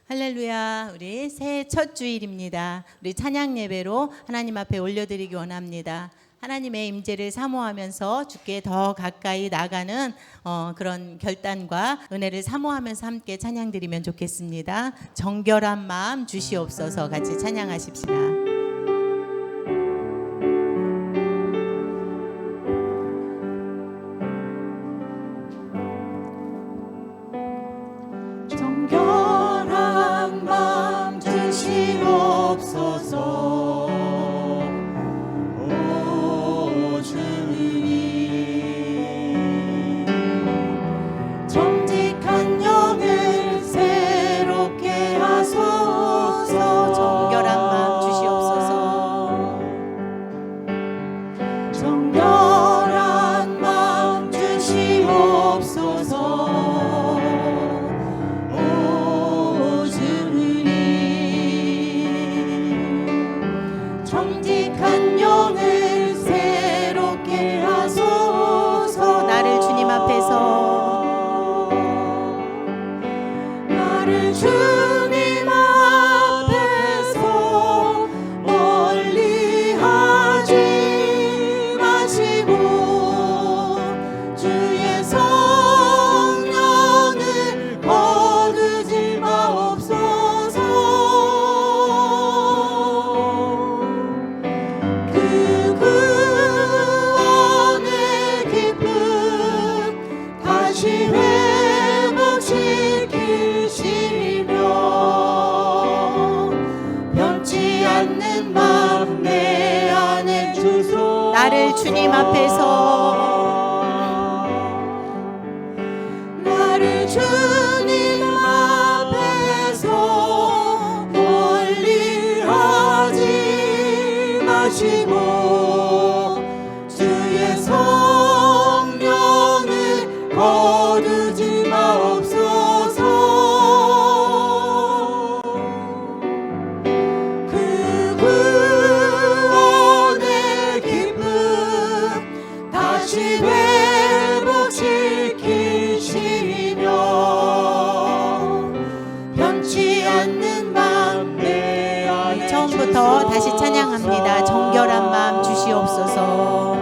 할렐루야. 우리 새해 첫 주일입니다. 우리 찬양 예배로 하나님 앞에 올려드리기 원합니다. 하나님의 임재를 사모하면서 주께 더 가까이 나가는 그런 결단과 은혜를 사모하면서 함께 찬양 드리면 좋겠습니다. 정결한 마음 주시옵소서. 같이 찬양하십시다. 정결한 마음 주시옵소서. 오 주님, 정직한 영을 새롭게 하소서. 정결한 마음 주시옵소서. 정결한 마음 주시옵소서. 정직한 영을 새롭게 하소서. 나를 주님 앞에서 나를 주님 앞에서 멀리 하지 마시고 주의 성령을 거두지 마옵소서. 그 구원의 기쁨 다시 회복시키시며 변치 않는 마음 내 안에 주소서. 나를 주님 앞에서 나를 주님 앞에서 멀리 하지 마시고 주의 성령을 거두지 마옵소서. 그 구원의 기쁨 다시 회복시키시며 변치 않는 마음 내 안에 처음부터 다시 찬양합니다. 정결한 마음 주시옵소서.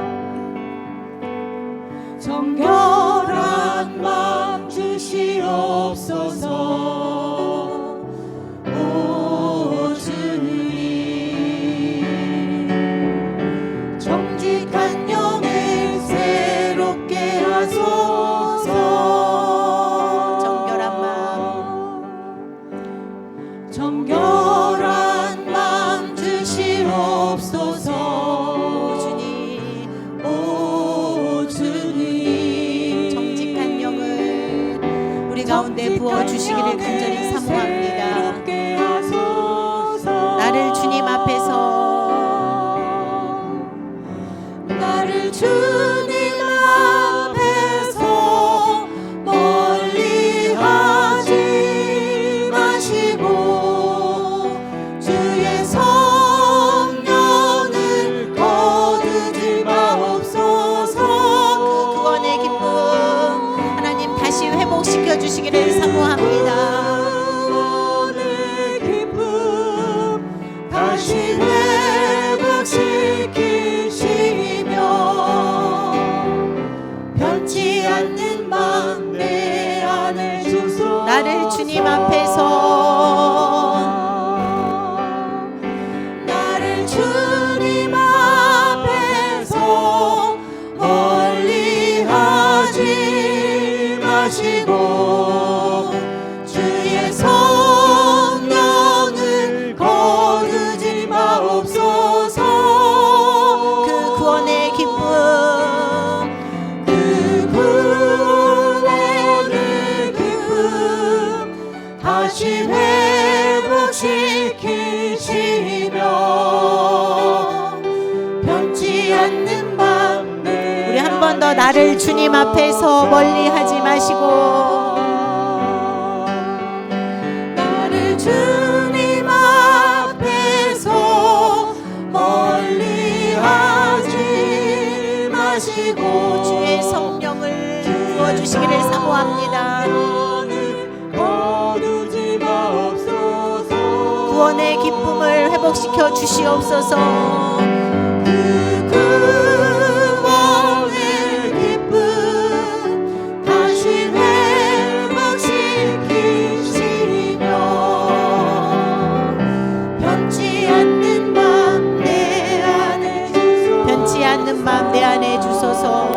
정결한 마음 주시옵소서. 오 주님, 정직한 영을 새롭게 하소서. 정결한 마음 정결한 마음 주시옵소서. 주님, 오 주님, 정직한 영을 우리 가운데 부어주시기를 간절히 사모합니다. 새롭게 하소서. 나를 주님 앞에서 나를 주님 앞에서 멀리 하지 마시고 주의 성령을 거두지 마옵소서. 그 구원의 기쁨 하나님 다시 회복시켜 주시기를 사모합니다. 구원의 기쁨 다시 회복시키시며 변치 않는 마음 내 안에 주소서. 나를 주님 앞에서 나를 주님 앞에서 멀리 하지 마시고 주의 성령을 거두지 마옵소서. 그 구원의 기쁨 그 구원의 기쁨 다시 회복시키시며 변치 않는 마음 내 우리 한 번 더 나를 주님 앞에서 멀리 하지 마시고 나를 주님 앞에서 멀리 하지 마시고 주의 성령을 부어주시기를 사모합니다. 거두지 마옵소서. 구원의 기쁨을 회복시켜 주시옵소서. 구원의 기쁨 다시 회복시키시며 변치 않는 밤 내 안에 주소서. 변치 않는 밤 내 안에 주소서.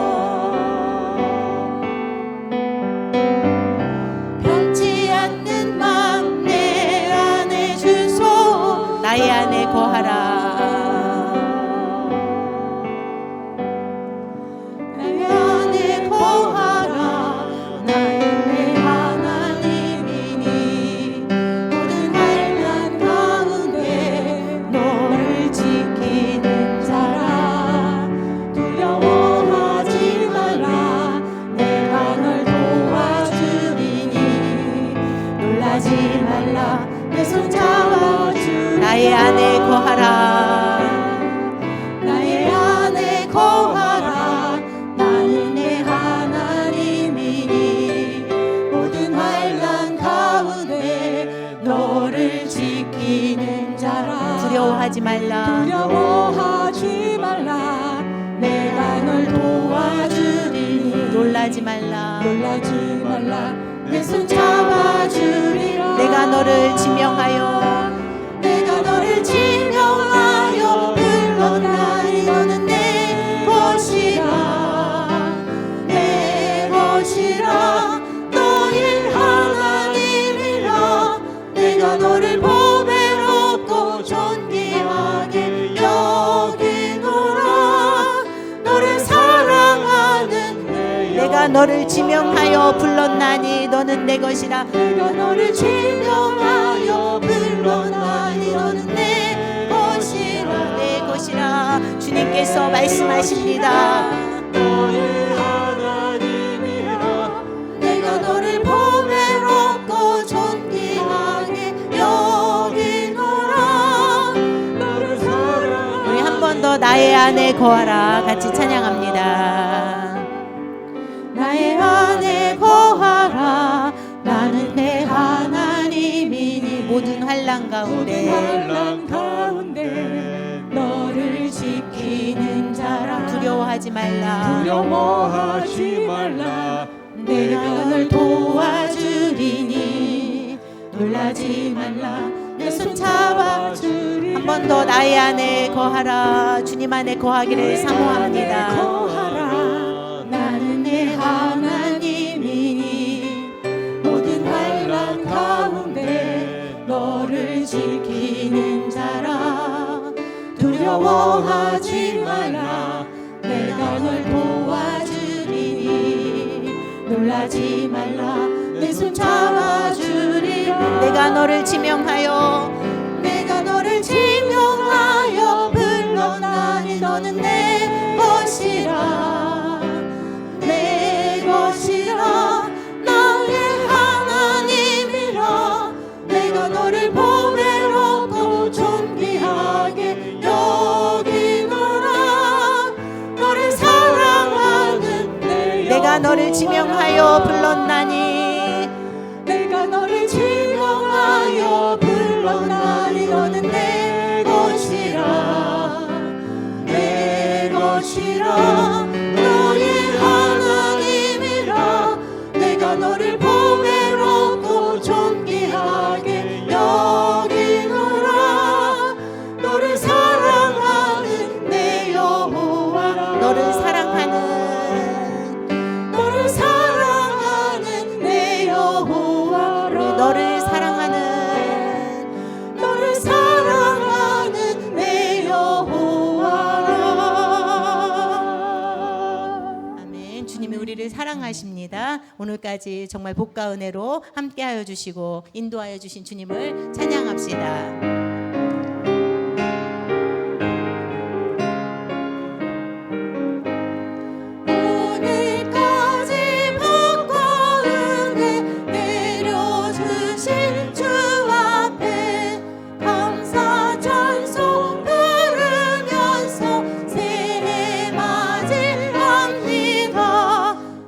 변치 않는 밤 내 안에 주소. 나의 안에 거하라. 나의 안에 거하라. 나는 내 하나님이니 모든 환난 가운데 너를 지키는 자라. 두려워하지 말라. 내가 널 도와주리니 놀라지 말라. 내 손 잡아주리라. 나의 안에 거하라. 나의 안에 거하라. 나는 내 하나님이니 모든 환난 가운데 너를 지키는 자라. 두려워하지 말라. 두려워하지 말라. 내가 널 도와주리니 놀라지 말라. 놀라지 말라. 내 손 잡아주리라. 내가 너를 지명하여 내가 너를 지명하여 불렀나니 너는 내 것이라. 내 것이라. 너의 하나님이라. 내가 너를 보배롭고 존귀하게 여기노라. 너를 사랑하는 내가 너를 지명하여 불렀나니 너는 내 것이라. 내가 너를 지명하여 불렀나니 너는 내 것이라. 내 것이라. 주님께서 말씀하십니다. 너의 하나님이라. 내가 너를 보배롭고 존귀하게 여기노라. 너를 사랑하는 우리 한 번 더 나의 안에 거하라 같이 찬양합니다. 나의 안에 거하라. 나는 내 하나님이니 모든 환난 가운데 환난 가운데 너를 지키는 자라. 두려워하지 말라. 두려워하지 말라. 내가 널 도와주리니 놀라지 말라. 내 손 잡아주리라. 한 번 더 나의 안에 거하라. 주님 안에 거하기를 사모합니다. 거하라. 나는 내 하나님이니 모든 환난 가운데 너를 지키는 자라. 두려워하지 말라. 내가 널 도와주리니 놀라지 말라. 내 손 잡아주리라. 내가 너를 지명하여 내가 너를 지명하여 불렀나니 너는 내 것이라. 내 것이라. 나의 하나님이라. 내가 너를 보배롭고 존귀하게 여기노라. 너를 사랑하는 내가 너를 지명하여 불렀나니 내가 너를 지명하여 불렀나니 너는 내 것이라. 내 것이라. 너의 하나님이라. 내가 너를 보배롭고 존귀하게 여기노라. 너를 사랑하는 내 여호와라. 너를 사랑하는 너를 사랑하는 내 여호와라. 너를 사랑하는 너를 사랑하는 내 여호와라. 아멘. 주님이 우리를 사랑하십니다. 오늘까지 정말 복과 은혜로 함께하여 주시고 인도하여 주신 주님을 찬양합시다. 오늘까지 복과 은혜 내려주신 주 앞에 감사 찬송 부르면서 새해 맞이합니다.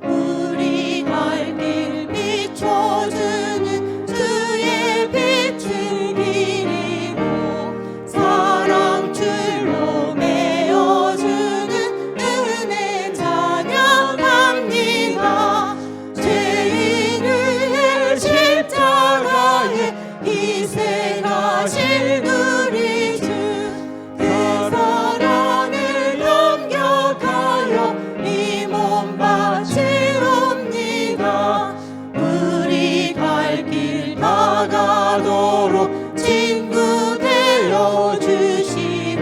우리 갈 길 비춰주는 주의 빛을 길이 출생하신 우리 주 그 사랑을 넘겨가여 이 몸 바치옵니다. 우리 갈 길 다가도록 친구 되어 주시고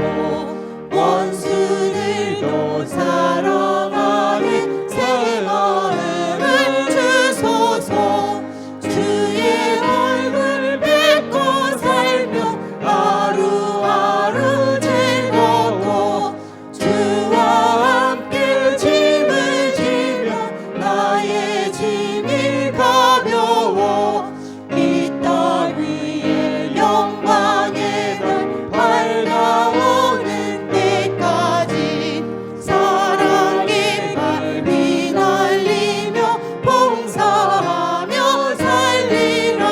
원수들도 사랑하는 새 마음을 주소서. 주의 얼굴 뵙고 살며 하루하루 즐겁고 주와 함께 짐을 지며 나의 짐이 가벼워 이 땅 위에 영광의 별 밝아오는 때까지 사랑의 갈비 날리며 봉사하며 살리라.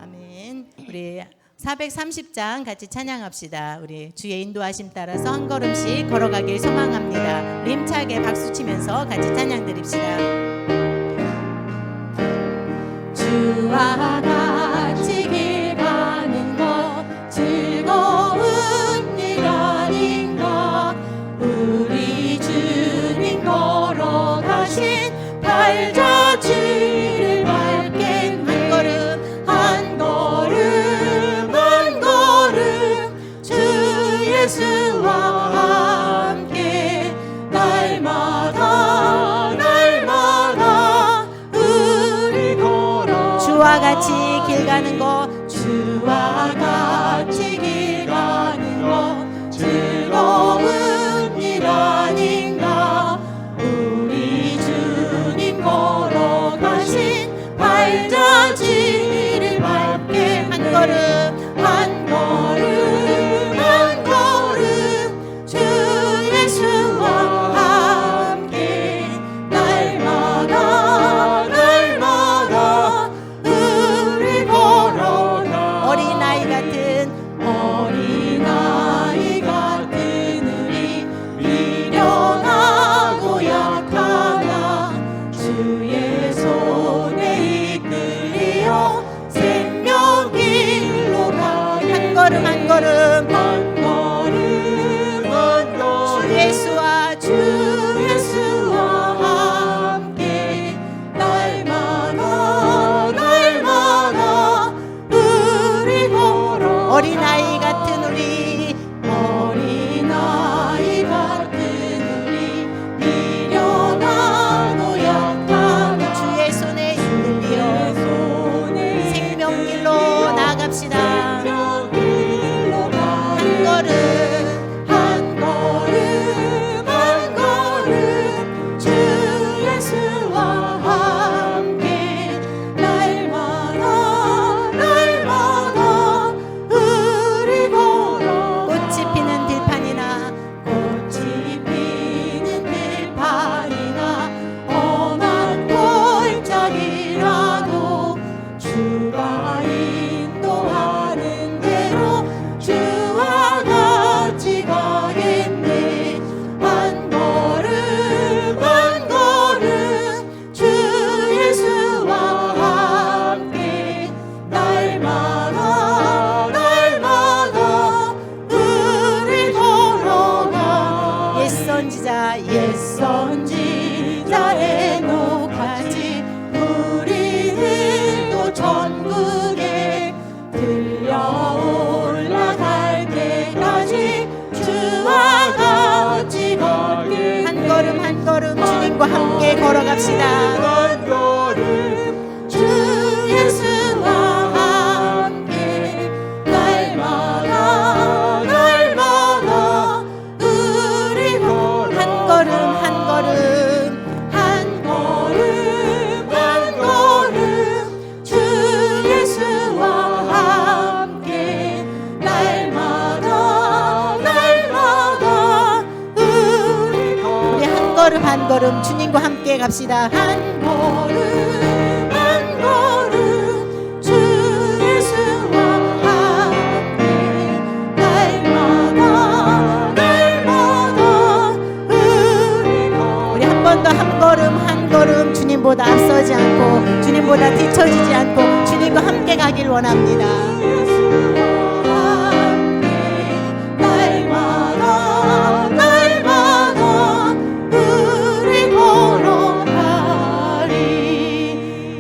아멘. 우리 430장 같이 찬양합시다. 우리 주의 인도하심 따라서 한 걸음씩 걸어가길 소망합니다. 림차게 박수 치면서 같이 찬양 드립시다. 주와 같이 길 가는 것 즐거운 일 아닌가. 우리 주님 걸어가신 발자취를 밟게 한 걸음 한 걸음 한 걸음 주 예수와 함께 날마다 날마다 우리 걸어 주와 같이 길 가는 것 주와 같이 길 가는 것 즐거운 일 아닌가. 우리 주님 걸어가신 발자취를 밟게 한 걸음 한 걸음 한 걸음 주 예수와 함께 날마다 날마다 우리 걸어가. 어린아이 같은 어린아이 같은 우리 미련하고 약하나 주의 손에 이끌려 생명길로 가게 한 걸음 한 걸음 한 걸음 한 걸음 주 예수와 주 예수와 함께 날마다 날마다 우리 걸어. 어린아이 같은 우리 어린아이 같은 우리 미련하고 약하나 주의 손에 이끌려 손에 생명길로 나아갑시다. 생명길로 가게. 한 걸음 한 걸음 한 걸음 주 예수와 함께 날마다 날마다 우리 걸어. 꽃이 피는 들판이나 꽃이 피는 들판이나 험한 골짜기라도 주가 인도하는 대로 주와 같이 가겠네. 한 걸음 한 걸음 주 예수와 함께 날마다 날마다 우리 걸어가. 옛 선지자 선지자 에녹같이 우리들도 천국에 들려 올라갈 때까지 주와 같이 가게. 한 걸음 한 걸음 주님과 함께 걸어갑시다. 한 걸음 주 예수와 함께 날마다 날마다 우리 걸어. 한 걸음 한 걸음 한 걸음 한 걸음 주 예수와 함께 날마다 날마다 우리 우리 한 걸음 한 걸음 주님과 함께 갑시다. 한 걸음 한 걸음 주 예수와 함께 날마다 날마다 우리 우리 한 번 더 한 걸음 한 걸음 주님 주님보다 앞서지 않고 주님보다 뒤처지지 않고 주님과 함께 가길 원합니다. 날마다 날마다 우리 걸어가리.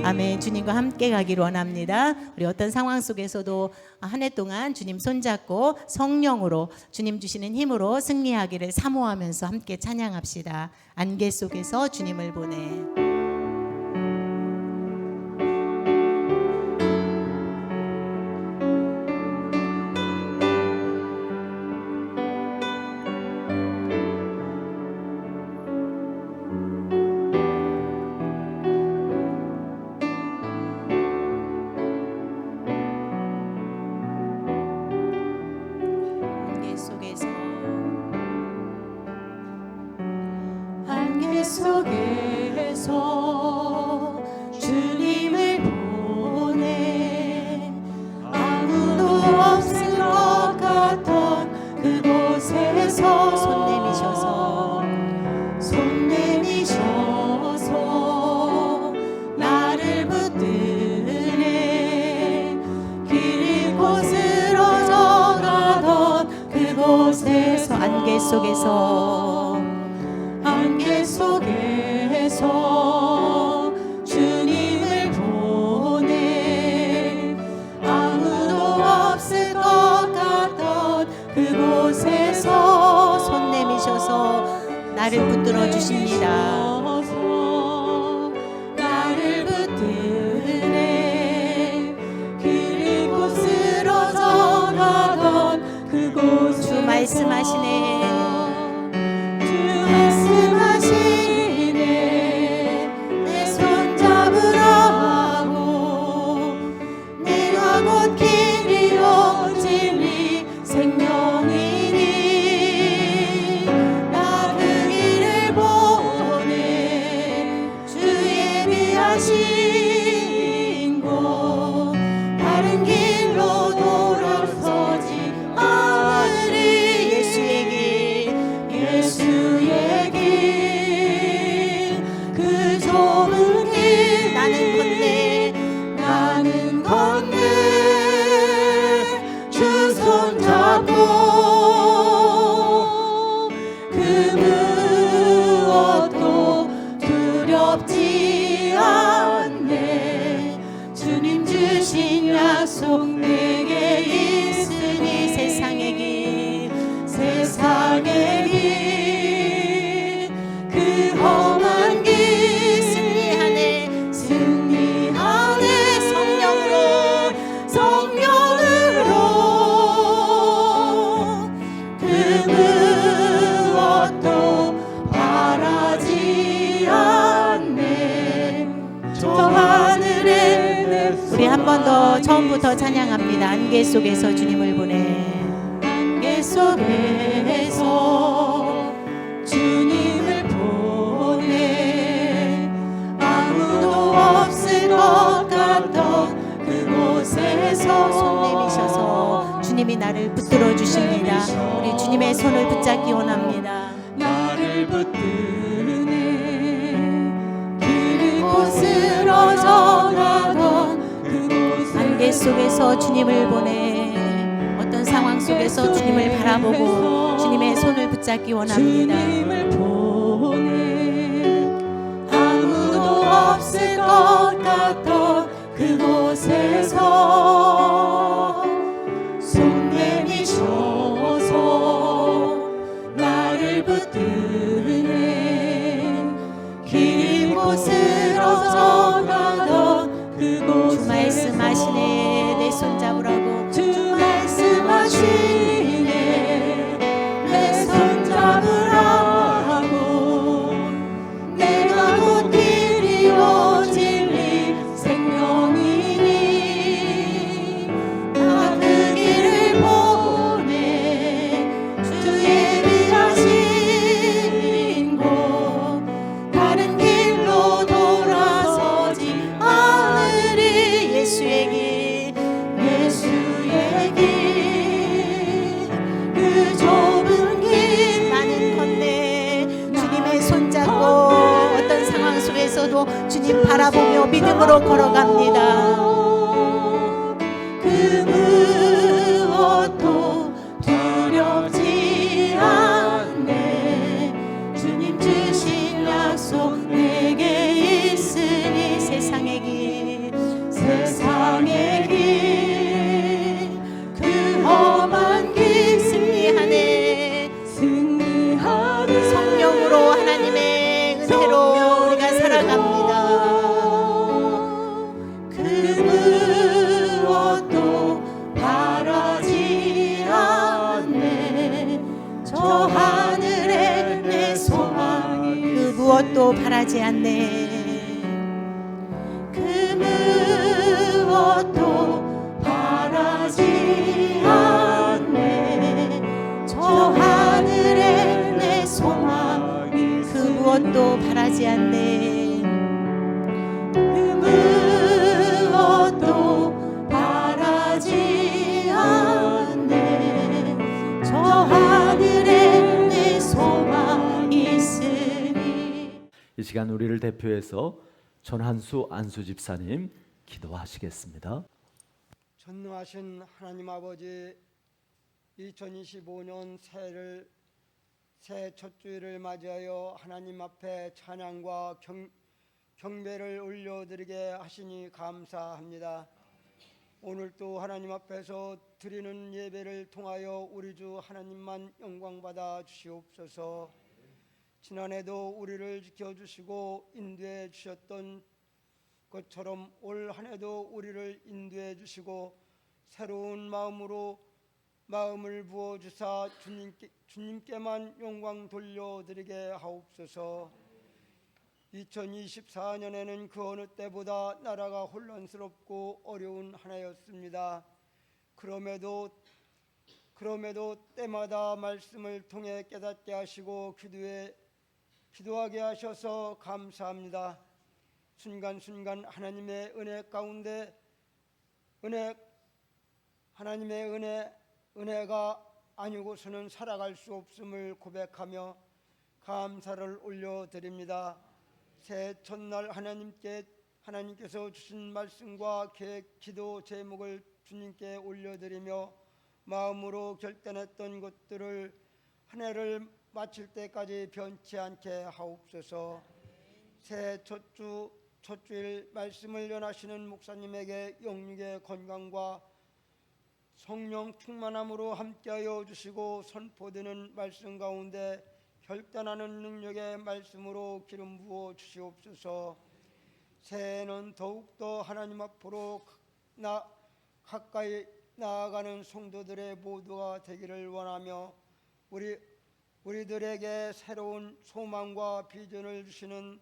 아멘. 주님과 함께 가길 원합니다. 우리 어떤 상황 속에서도 한 해 동안 주님 손잡고 성령으로 주님 주시는 힘으로 승리하기를 사모하면서 함께 찬양합시다. 안개 속에서 주님을 보내. 안개 속에서 주님을 보내 아무도 없을 것 같던 그곳에서 손 내미셔서 나를 붙드네 길 잃고스러 가던 그곳에서 안개 속에서 주님을 보내 아무도 없을 것 같던 그곳에서 손 내미셔서 나를 붙들어 주십니다. 나를 붙드네 길 잃고 쓰러져 가던 그곳 주 말씀하시네. 내 손 잡으라고 내가 곧 길이요 진리 생명이니 나 그 길을 보내 주 예비하신 곳 다른 길로 돌아서지 않으리. 예수의 길 그 좁은 길 나는 걷네 주 손잡고 그 무엇도 두렵지 않네. 주님 주신 약속 내게 있으니 세상의 길 그 험한 길 승리하네 성령으로 그 무엇도 바라지 않네. 저 하늘에 우리 한 번 더 처음부터 찬양합니다. 안개 속에서 주님을 보내. 안개 속에서 주님을 보내 아무도 없을 것 같던 그곳에서 손 내미셔서 주님이 나를 붙들어 주십니다. 우리 주님의 손을 붙잡기 원합니다. 나를 붙드네 길 잃고 쓰러져 가던 그곳 안개 속에서 주님을 보내. 어떤 상황 속에서 주님을 바라보고 주님의 손을 붙잡기 원합니다. 주님을 보내 아무도 없을 것 같던 그곳에서 손 내미셔서 나를 붙드네 길 잃고 쓰러져 가던 그곳 주 말씀하시네. 내 손 잡으라고. 주 말씀하시네 내 손 잡으라고 바라보며 믿음으로 걸어갑니다. 그 무엇도 두렵지 않네. 주님 주신 약속 내게 있으니 세상의 길 세상의 길 그 험한 길 승리하네. 승리하는 성령으로 하나님의 은혜로 우리가 살아갑니다. 그 무엇도 바라지 않네. 저 하늘에 내 소망이 그 무엇도 바라지 않네. 그 무엇도 바라지 않네. 저 하늘에 내 소망이 그 무엇도 바라지 않네. 그 무엇도 바라지 않네. 저 하늘에 내 소망이 있으니. 이 시간 우리를 대표해서 전한수 안수 집사님 기도하시겠습니다. 전능하신 하나님 아버지, 2025년 새 첫 주일을 맞이하여 하나님 앞에 찬양과 경배를 올려드리게 하시니 감사합니다. 오늘 또 하나님 앞에서 드리는 예배를 통하여 우리 주 하나님만 영광받아 주시옵소서. 지난해도 우리를 지켜주시고 인도해 주셨던 것처럼 올 한해도 우리를 인도해 주시고 새로운 마음을 부어 주사 주님께만 영광 돌려드리게 하옵소서. 2024년에는 그 어느 때보다 나라가 혼란스럽고 어려운 한 해였습니다. 그럼에도 때마다 말씀을 통해 깨닫게 하시고 기도하게 하셔서 감사합니다. 순간순간 하나님의 은혜 가운데 하나님의 은혜가 아니고서는 살아갈 수 없음을 고백하며 감사를 올려드립니다. 새해 첫날 하나님께서 주신 말씀과 계획, 기도 제목을 주님께 올려드리며 마음으로 결단했던 것들을 한 해를 마칠 때까지 변치 않게 하옵소서. 새해 첫 주일 말씀을 전하시는 목사님에게 영육의 건강과 성령 충만함으로 함께하여 주시고 선포되는 말씀 가운데 결단하는 능력의 말씀으로 기름 부어 주시옵소서. 새해에는 더욱더 하나님 앞으로 가까이 나아가는 성도들의 모두가 되기를 원하며 우리들에게 새로운 소망과 비전을 주시는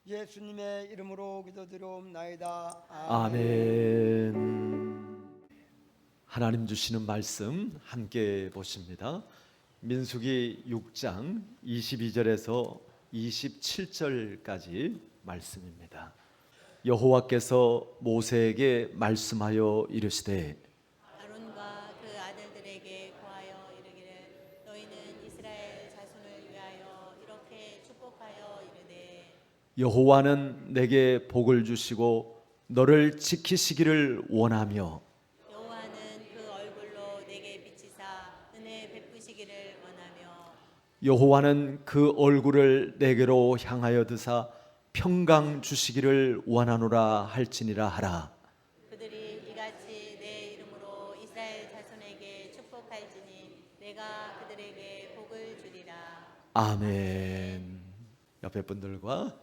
예수님의 이름으로 기도드리옵나이다. 아멘. 하나님 주시는 말씀 함께 보십니다. 민수기 6장 22절에서 27절까지 말씀입니다. 여호와께서 모세에게 말씀하여 이르시되 아론과 그 아들들에게 고하여 이르기를 너희는 이스라엘 자손을 위하여 이렇게 축복하여 이르되 여호와는 내게 복을 주시고 너를 지키시기를 원하며 여호와는 그 얼굴로 내게 비치사 은혜 베푸시기를 원하며 여호와는 그 얼굴을 내게로 향하여 드사 평강 주시기를 원하노라 할지니라 하라. 그들이 이같이 내 이름으로 이스라엘 자손에게 축복할지니 내가 그들에게 복을 주리라. 아멘. 옆에 분들과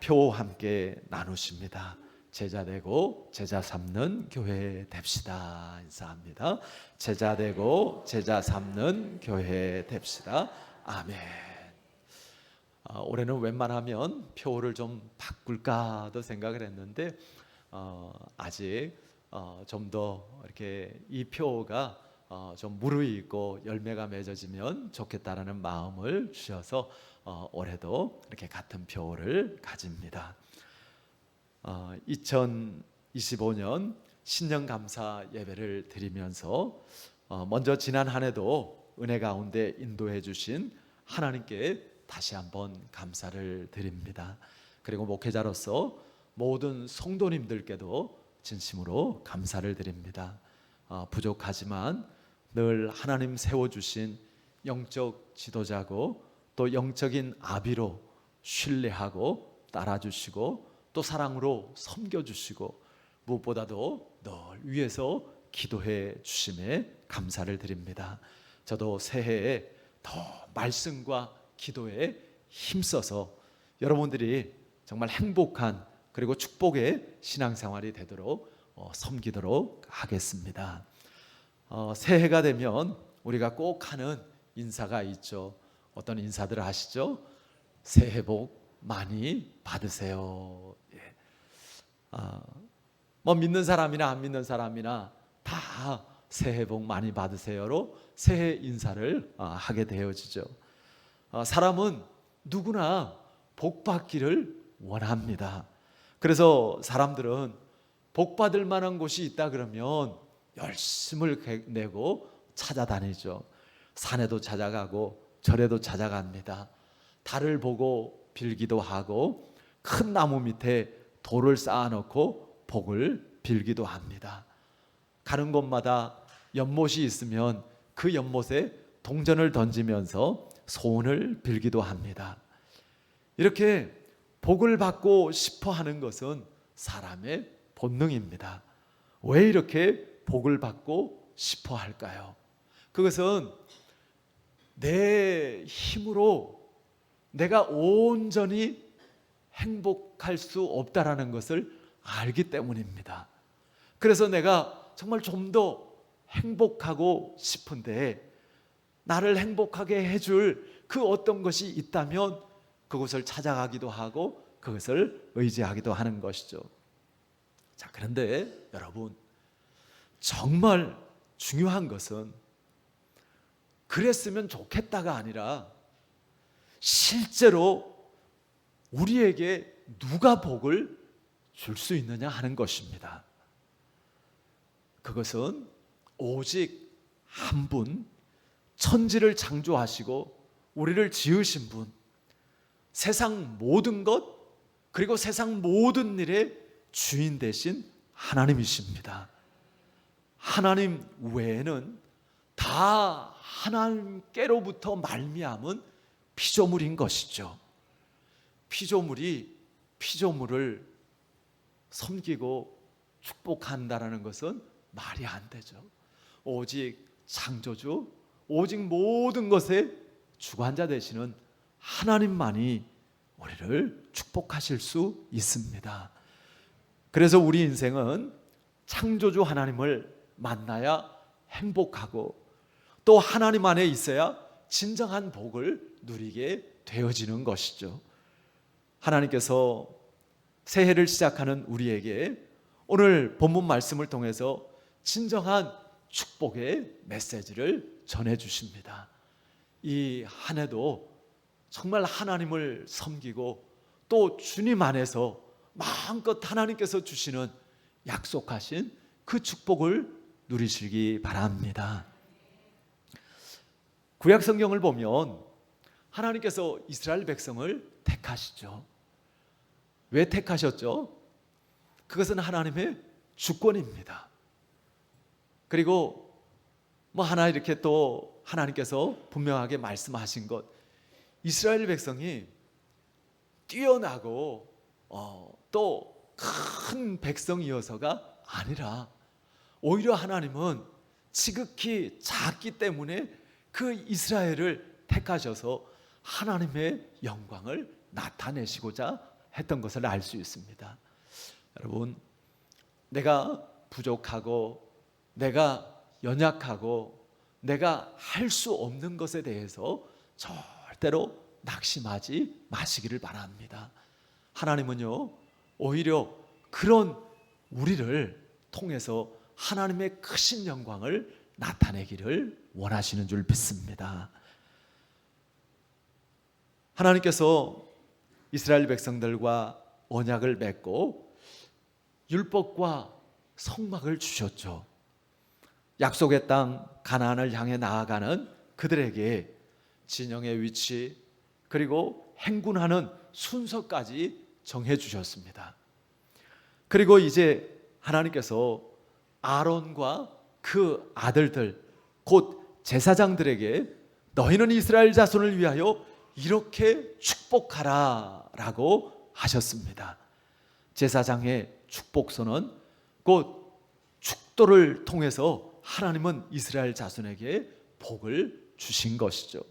표 함께 나누십니다. 제자 되고 제자 삼는 교회 됩시다. 인사합니다. 제자 되고 제자 삼는 교회 됩시다. 아멘. 올해는 웬만하면 표를 좀 바꿀까도 생각을 했는데 아직 좀 더 이렇게 이 표가 좀 무르익고 열매가 맺어지면 좋겠다라는 마음을 주셔서 올해도 이렇게 같은 표를 가집니다. 2025년 신년 감사 예배를 드리면서 먼저 지난 한 해도 은혜 가운데 인도해 주신 하나님께 다시 한번 감사를 드립니다. 그리고 목회자로서 모든 성도님들께도 진심으로 감사를 드립니다. 부족하지만 늘 하나님 세워주신 영적 지도자고 또 영적인 아비로 신뢰하고 따라주시고 또 사랑으로 섬겨주시고 무엇보다도 늘 위에서 기도해 주심에 감사를 드립니다. 저도 새해에 더 말씀과 기도에 힘써서 여러분들이 정말 행복한 그리고 축복의 신앙생활이 되도록 섬기도록 하겠습니다. 새해가 되면 우리가 꼭 하는 인사가 있죠. 어떤 인사들을 아시죠? 새해 복 많이 받으세요. 예. 뭐 믿는 사람이나 안 믿는 사람이나 다 새해 복 많이 받으세요로 새해 인사를 하게 되어지죠. 사람은 누구나 복 받기를 원합니다. 그래서 사람들은 복 받을 만한 곳이 있다 그러면 열심을 내고 찾아다니죠. 산에도 찾아가고 절에도 찾아갑니다. 달을 보고 빌기도 하고 큰 나무 밑에 돌을 쌓아놓고 복을 빌기도 합니다. 가는 곳마다 연못이 있으면 그 연못에 동전을 던지면서 소원을 빌기도 합니다. 이렇게 복을 받고 싶어 하는 것은 사람의 본능입니다. 왜 이렇게 복을 받고 싶어 할까요? 그것은 내 힘으로 내가 온전히 행복할 수 없다라는 것을 알기 때문입니다. 그래서 내가 정말 좀 더 행복하고 싶은데 나를 행복하게 해줄 그 어떤 것이 있다면 그것을 찾아가기도 하고 그것을 의지하기도 하는 것이죠. 자, 그런데 여러분, 정말 중요한 것은 그랬으면 좋겠다가 아니라 실제로 우리에게 누가 복을 줄 수 있느냐 하는 것입니다. 그것은 오직 한 분, 천지를 창조하시고 우리를 지으신 분, 세상 모든 것 그리고 세상 모든 일의 주인 되신 하나님이십니다. 하나님 외에는 다 하나님께로부터 말미암은 피조물인 것이죠. 피조물이 피조물을 섬기고 축복한다라는 것은 말이 안 되죠. 오직 창조주, 오직 모든 것의 주관자 되시는 하나님만이 우리를 축복하실 수 있습니다. 그래서 우리 인생은 창조주 하나님을 만나야 행복하고 또 하나님 안에 있어야 진정한 복을 누리게 되어지는 것이죠. 하나님께서 새해를 시작하는 우리에게 오늘 본문 말씀을 통해서 진정한 축복의 메시지를 전해 주십니다. 이 한 해도 정말 하나님을 섬기고 또 주님 안에서 마음껏 하나님께서 주시는 약속하신 그 축복을 누리시기 바랍니다. 구약 성경을 보면 하나님께서 이스라엘 백성을 택하시죠. 왜 택하셨죠? 그것은 하나님의 주권입니다. 그리고 뭐 하나 이렇게 또 하나님께서 분명하게 말씀하신 것, 이스라엘 백성이 뛰어나고 또 큰 백성이어서가 아니라 오히려 하나님은 지극히 작기 때문에 그 이스라엘을 택하셔서 하나님의 영광을 나타내시고자 했던 것을 알 수 있습니다. 여러분, 내가 부족하고 내가 연약하고 내가 할 수 없는 것에 대해서 절대로 낙심하지 마시기를 바랍니다. 하나님은요, 오히려 그런 우리를 통해서 하나님의 크신 영광을 나타내기를 원하시는 줄 믿습니다. 하나님께서 이스라엘 백성들과 언약을 맺고 율법과 성막을 주셨죠. 약속의 땅 가나안을 향해 나아가는 그들에게 진영의 위치 그리고 행군하는 순서까지 정해 주셨습니다. 그리고 이제 하나님께서 아론과 그 아들들 곧 제사장들에게 너희는 이스라엘 자손을 위하여 이렇게 축복하라 라고 하셨습니다. 제사장의 축복서는 곧 축도를 통해서 하나님은 이스라엘 자손에게 복을 주신 것이죠.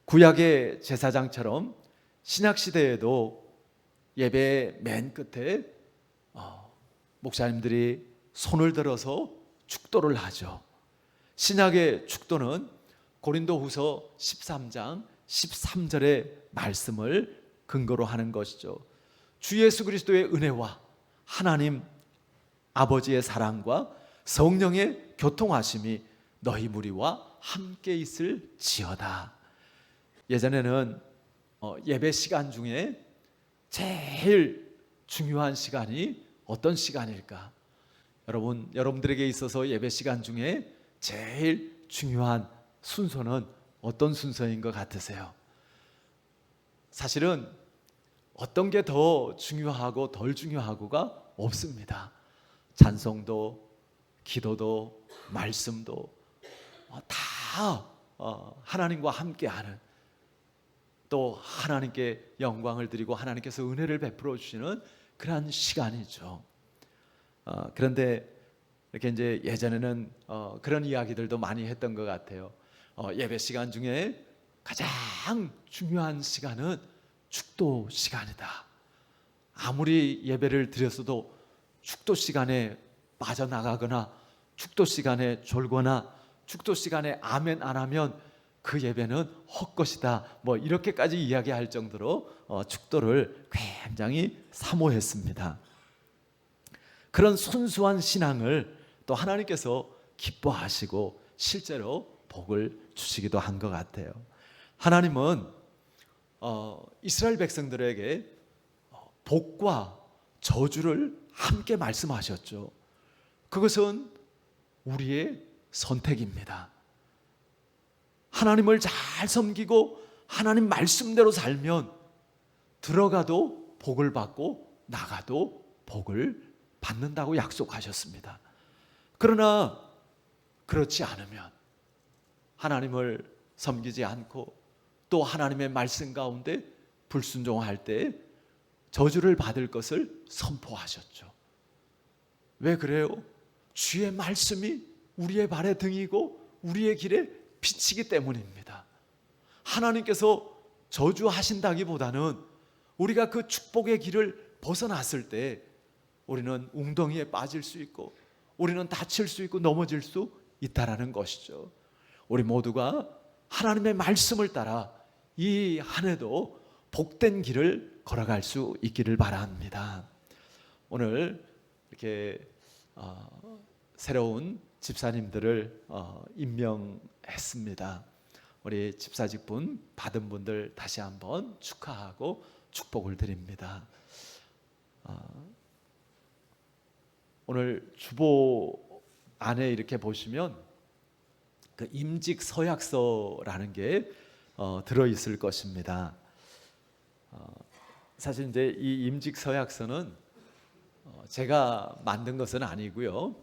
구약의 제사장처럼 신약시대에도 예배 맨 끝에 목사님들이 손을 들어서 축도를 하죠. 신약의 축도는 고린도후서 13장 13절의 말씀을 근거로 하는 것이죠. 주 예수 그리스도의 은혜와 하나님 아버지의 사랑과 성령의 교통하심이 너희 무리와 함께 있을지어다. 예전에는 예배 시간 중에 제일 중요한 시간이 어떤 시간일까? 여러분들에게 있어서 예배 시간 중에 제일 중요한 순서는 어떤 순서인 것 같으세요? 사실은 어떤 게 더 중요하고 덜 중요하고가 없습니다. 찬송도, 기도도, 말씀도 다 하나님과 함께하는, 또 하나님께 영광을 드리고 하나님께서 은혜를 베풀어 주시는 그러한 시간이죠. 그런데 이렇게 이제 예전에는 그런 이야기들도 많이 했던 것 같아요. 예배 시간 중에 가장 중요한 시간은 축도 시간이다. 아무리 예배를 드렸어도 축도 시간에 빠져나가거나 축도 시간에 졸거나 축도 시간에 아멘 안 하면 그 예배는 헛것이다. 뭐 이렇게까지 이야기할 정도로 축도를 굉장히 사모했습니다. 그런 순수한 신앙을 또 하나님께서 기뻐하시고 실제로 복을 주시기도 한 것 같아요. 하나님은 이스라엘 백성들에게 복과 저주를 함께 말씀하셨죠. 그것은 우리의 선택입니다. 하나님을 잘 섬기고 하나님 말씀대로 살면 들어가도 복을 받고 나가도 복을 받는다고 약속하셨습니다. 그러나 그렇지 않으면, 하나님을 섬기지 않고 또 하나님의 말씀 가운데 불순종할 때 저주를 받을 것을 선포하셨죠. 왜 그래요? 주의 말씀이 우리의 발의 등이고 우리의 길에 비치기 때문입니다. 하나님께서 저주하신다기보다는 우리가 그 축복의 길을 벗어났을 때 우리는 웅덩이에 빠질 수 있고 우리는 다칠 수 있고 넘어질 수 있다라는 것이죠. 우리 모두가 하나님의 말씀을 따라 이 한 해도 복된 길을 걸어갈 수 있기를 바랍니다. 오늘 이렇게 새로운 집사님들을 임명했습니다. 우리 집사직분 받은 분들 다시 한번 축하하고 축복을 드립니다. 오늘 주보 안에 이렇게 보시면 그 임직 서약서라는 게 들어 있을 것입니다. 사실 이제 이 임직 서약서는 제가 만든 것은 아니고요.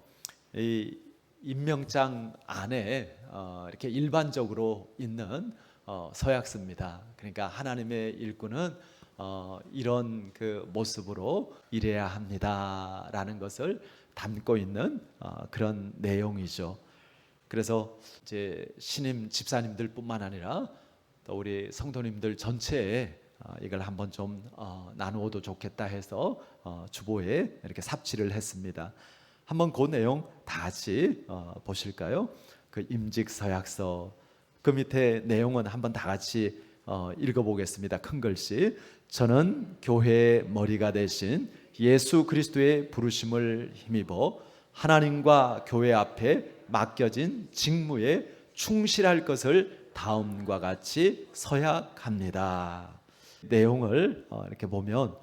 이 임명장 안에 이렇게 일반적으로 있는 서약서입니다. 그러니까 하나님의 일꾼은 이런 그 모습으로 일해야 합니다라는 것을 담고 있는 그런 내용이죠. 그래서 이제 신임 집사님들뿐만 아니라 또 우리 성도님들 전체에 이걸 한번 좀 나누어도 좋겠다 해서 주보에 이렇게 삽질을 했습니다. 한번 그 내용 다 같이 보실까요? 그 임직 서약서 그 밑에 내용은 한번 다 같이 읽어보겠습니다. 큰 글씨. 저는 교회의 머리가 되신 예수 그리스도의 부르심을 힘입어 하나님과 교회 앞에 맡겨진 직무에 충실할 것을 다음과 같이 서약합니다. 내용을 이렇게 보면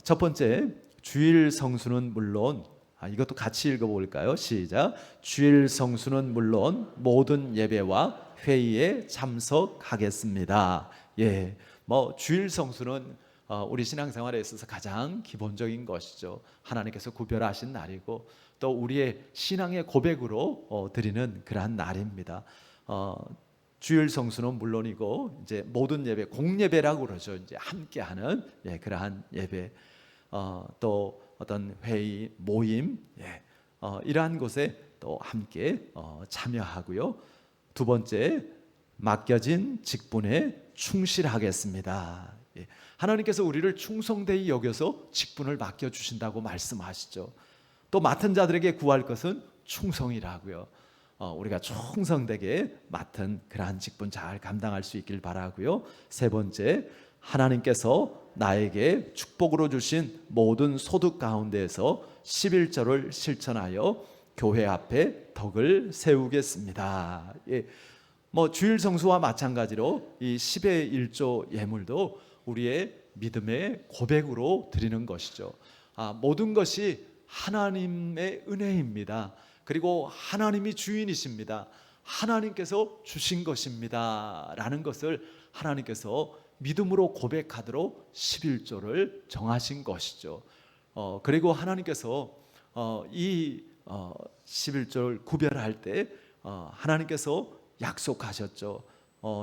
첫 번째, 주일 성수는 물론 이것도 같이 읽어볼까요? 시작. 주일 성수는 물론 모든 예배와 회의에 참석하겠습니다. 예, 주일 성수는 우리 신앙생활에 있어서 가장 기본적인 것이죠. 하나님께서 구별하신 날이고 또 우리의 신앙의 고백으로 드리는 그러한 날입니다. 주일 성수는 물론이고 이제 모든 예배, 공예배라고 그러죠. 이제 함께하는 그러한 예배, 또 어떤 회의, 모임, 이러한 곳에 또 함께 참여하고요. 두 번째, 맡겨진 직분에 충실하겠습니다. 하나님께서 우리를 충성되이 여겨서 직분을 맡겨주신다고 말씀하시죠. 또 맡은 자들에게 구할 것은 충성이라고요. 우리가 충성되게 맡은 그러한 직분 잘 감당할 수 있길 바라고요. 세 번째, 하나님께서 나에게 축복으로 주신 모든 소득 가운데에서 11조를 실천하여 교회 앞에 덕을 세우겠습니다. 주일 성수와 마찬가지로 이 10의 1조 예물도 우리의 믿음의 고백으로 드리는 것이죠. 모든 것이 하나님의 은혜입니다. 그리고 하나님이 주인이십니다. 하나님께서 주신 것입니다 라는 것을 하나님께서 믿음으로 고백하도록 11조를 정하신 것이죠. 그리고 하나님께서 이 11조를 구별할 때 하나님께서 약속하셨죠.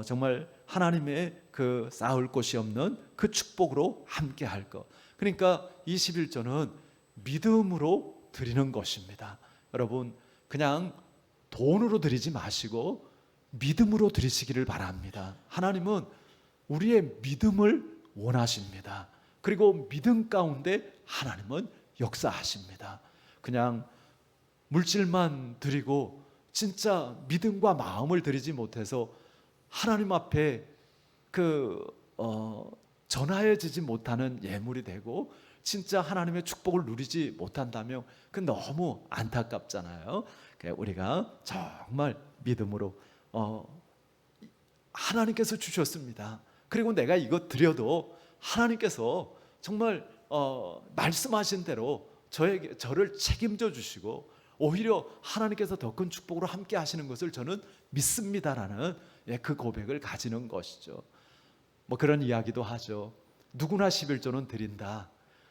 정말 하나님의 그 쌓을 곳이 없는 그 축복으로 함께 할 것. 그러니까 21조는 믿음으로 드리는 것입니다. 여러분, 그냥 돈으로 드리지 마시고 믿음으로 드리시기를 바랍니다. 하나님은 우리의 믿음을 원하십니다. 그리고 믿음 가운데 하나님은 역사하십니다. 그냥 물질만 드리고 진짜 믿음과 마음을 드리지 못해서 하나님 앞에 전하여지지 못하는 예물이 되고 진짜 하나님의 축복을 누리지 못한다면 그 너무 안타깝잖아요. 우리가 정말 믿음으로 하나님께서 주셨습니다. 그리고 내가 이거 드려도 하나님께서 정말 말씀하신 대로 저를 책임져 주시고 오히려 하나님께서 더 큰 축복으로 함께 하시는 것을 저는 믿습니다라는 그 고백을 가지는 것이죠. 그런 이야기도 하죠. 누구나 11조는 드린다.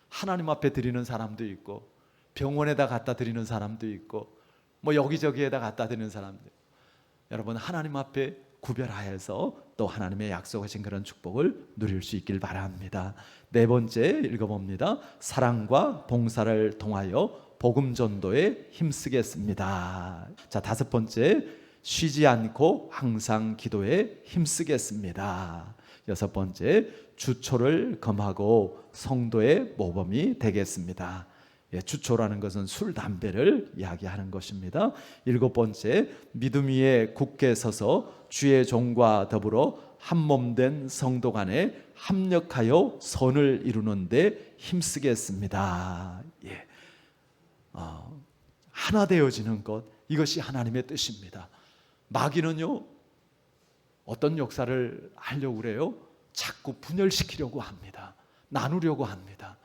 하나님 앞에 드리는 사람도 있고 병원에다 갖다 드리는 사람도 있고 여기저기에다 갖다 드리는 사람도 있고. 여러분, 하나님 앞에 구별하여서 또 하나님의 약속하신 그런 축복을 누릴 수 있길 바랍니다. 네 번째 읽어봅니다. 사랑과 봉사를 통하여 복음 전도에 힘쓰겠습니다. 자, 다섯 번째, 쉬지 않고 항상 기도에 힘쓰겠습니다. 여섯 번째, 주초를 검하고 성도의 모범이 되겠습니다. 주초라는 것은 술, 담배를 이야기하는 것입니다. 일곱 번째, 믿음 위에 굳게 서서 주의 종과 더불어 한 몸 된 성도 간에 합력하여 선을 이루는 데 힘쓰겠습니다. 하나 되어지는 것, 이것이 하나님의 뜻입니다. 마귀는요, 어떤 역사를 하려고 그래요? 자꾸 분열시키려고 합니다. 나누려고 합니다.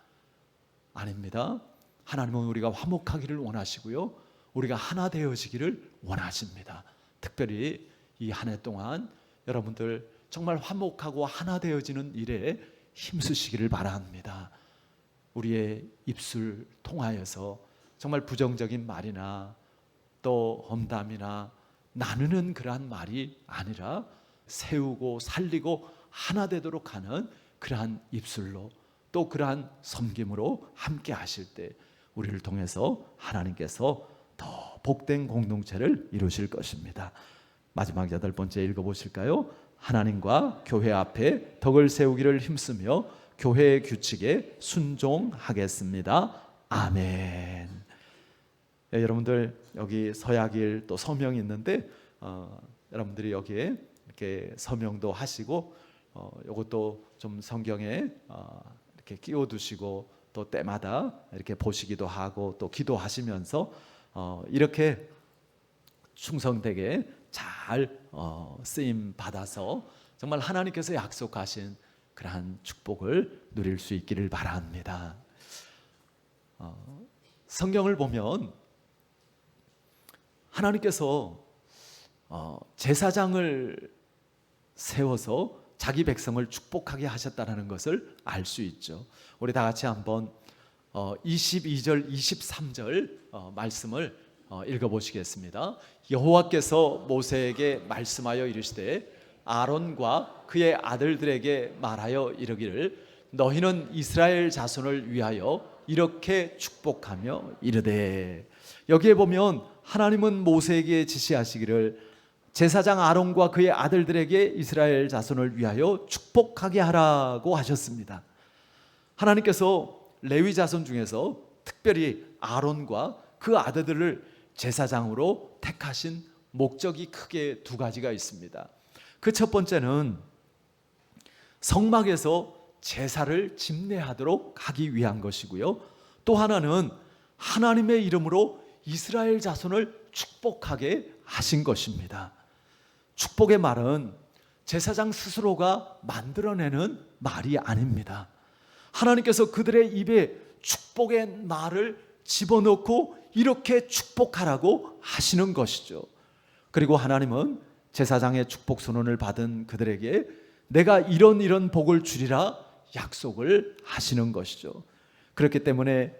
아닙니다. 하나님은 우리가 화목하기를 원하시고요, 우리가 하나 되어지기를 원하십니다. 특별히 이 한 해 동안 여러분들 정말 화목하고 하나 되어지는 일에 힘쓰시기를 바랍니다. 우리의 입술 통하여서 정말 부정적인 말이나 또 험담이나 나누는 그러한 말이 아니라 세우고 살리고 하나 되도록 하는 그러한 입술로 또 그러한 섬김으로 함께 하실 때 우리를 통해서 하나님께서 더 복된 공동체를 이루실 것입니다. 마지막 여덟 번째 읽어보실까요? 하나님과 교회 앞에 덕을 세우기를 힘쓰며 교회의 규칙에 순종하겠습니다. 아멘. 여러분들 여기 서약일 또 서명이 있는데 여러분들이 여기에 이렇게 서명도 하시고 이것도 좀 성경에 이렇게 끼워두시고 또 때마다 이렇게 보시기도 하고 또 기도하시면서 이렇게 충성되게 잘 쓰임 받아서 정말 하나님께서 약속하신 그러한 축복을 누릴 수 있기를 바랍니다. 성경을 보면 하나님께서 제사장을 세워서 자기 백성을 축복하게 하셨다는 것을 알 수 있죠. 우리 다 같이 한번 22절 23절 말씀을 읽어보시겠습니다. 여호와께서 모세에게 말씀하여 이르시되 아론과 그의 아들들에게 말하여 이르기를 너희는 이스라엘 자손을 위하여 이렇게 축복하며 이르되. 여기에 보면 하나님은 모세에게 지시하시기를 제사장 아론과 그의 아들들에게 이스라엘 자손을 위하여 축복하게 하라고 하셨습니다. 하나님께서 레위 자손 중에서 특별히 아론과 그 아들들을 제사장으로 택하신 목적이 크게 두 가지가 있습니다. 그 첫 번째는 성막에서 제사를 집례하도록 하기 위한 것이고요. 또 하나는 하나님의 이름으로 이스라엘 자손을 축복하게 하신 것입니다. 축복의 말은 제사장 스스로가 만들어내는 말이 아닙니다. 하나님께서 그들의 입에 축복의 말을 집어넣고 이렇게 축복하라고 하시는 것이죠. 그리고 하나님은 제사장의 축복 선언을 받은 그들에게 내가 이런 복을 주리라 약속을 하시는 것이죠. 그렇기 때문에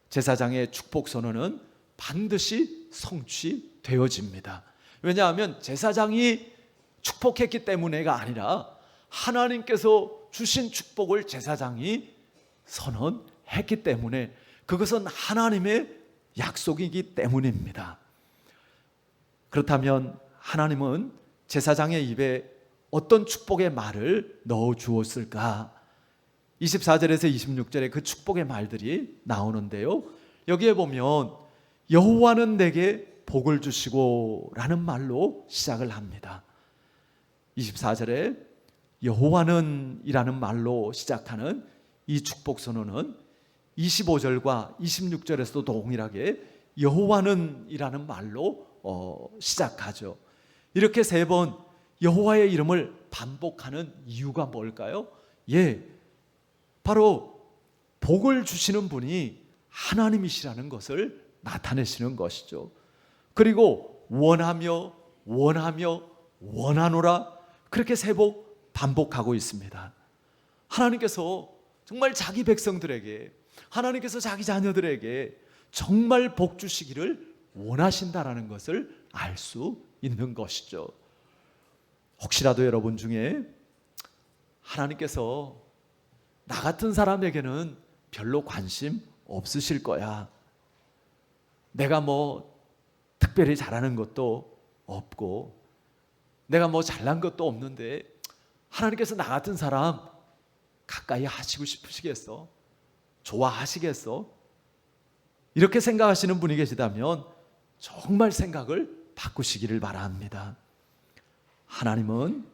제사장의 축복 선언은 반드시 성취되어집니다. 왜냐하면 제사장이 축복했기 때문에가 아니라 하나님께서 주신 축복을 제사장이 선언했기 때문에 그것은 하나님의 약속이기 때문입니다. 그렇다면 하나님은 제사장의 입에 어떤 축복의 말을 넣어 주었을까? 24절에서 26절에 그 축복의 말들이 나오는데요. 여기에 보면 여호와는 내게 복을 주시고 라는 말로 시작을 합니다. 24절에 여호와는 이라는 말로 시작하는 이 축복 선언은 25절과 26절에서도 동일하게 여호와는 이라는 말로 시작하죠. 이렇게 세 번 여호와의 이름을 반복하는 이유가 뭘까요? 바로 복을 주시는 분이 하나님이시라는 것을 나타내시는 것이죠. 그리고 원하며 원하노라 그렇게 세 번 반복하고 있습니다. 하나님께서 정말 자기 백성들에게, 하나님께서 자기 자녀들에게 정말 복 주시기를 원하신다라는 것을 알 수 있는 것이죠. 혹시라도 여러분 중에 하나님께서 나 같은 사람에게는 별로 관심 없으실 거야, 내가 뭐 특별히 잘하는 것도 없고 내가 뭐 잘난 것도 없는데 하나님께서 나 같은 사람 가까이 하시고 싶으시겠어? 좋아하시겠어? 이렇게 생각하시는 분이 계시다면 정말 생각을 바꾸시기를 바랍니다. 하나님은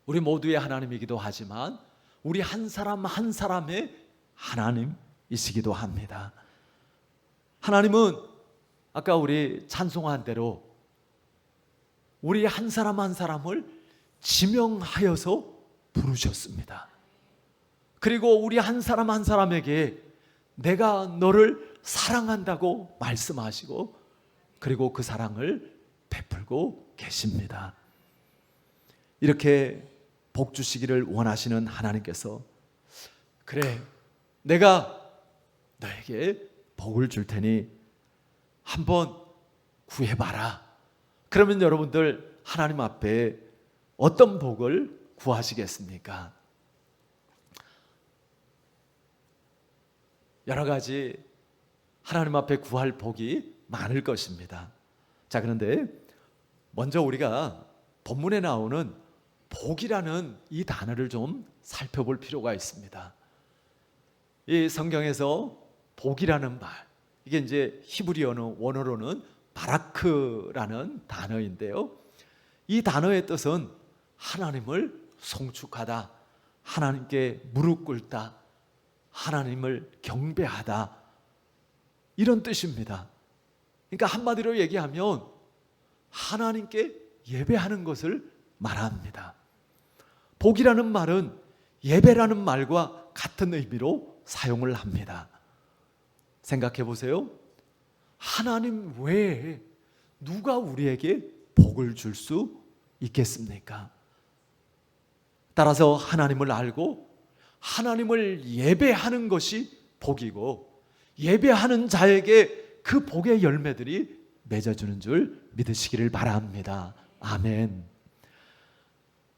우리 모두의 하나님이기도 하지만 우리 한 사람 한 사람의 하나님이시기도 합니다. 하나님은 아까 우리 찬송한 대로 우리 한 사람 한 사람을 지명하여서 부르셨습니다. 그리고 우리 한 사람 한 사람에게 내가 너를 사랑한다고 말씀하시고 그리고 그 사랑을 베풀고 계십니다. 이렇게 복 주시기를 원하시는 하나님께서 그래, 내가 너에게 복을 줄 테니 한번 구해봐라. 그러면 여러분들 하나님 앞에 어떤 복을 구하시겠습니까? 여러 가지 하나님 앞에 구할 복이 많을 것입니다. 자, 그런데 먼저 우리가 본문에 나오는 복이라는 이 단어를 좀 살펴볼 필요가 있습니다. 이 성경에서 복이라는 말, 이게 이제 히브리어 원어로는 바라크라는 단어인데요. 이 단어의 뜻은 하나님을 송축하다, 하나님께 무릎 꿇다, 하나님을 경배하다, 이런 뜻입니다. 그러니까 한마디로 얘기하면 하나님께 예배하는 것을 말합니다. 복이라는 말은 예배라는 말과 같은 의미로 사용을 합니다. 생각해 보세요. 하나님 외에 누가 우리에게 복을 줄 수 있겠습니까? 따라서 하나님을 알고 하나님을 예배하는 것이 복이고, 예배하는 자에게 그 복의 열매들이 맺어주는 줄 믿으시기를 바랍니다. 아멘.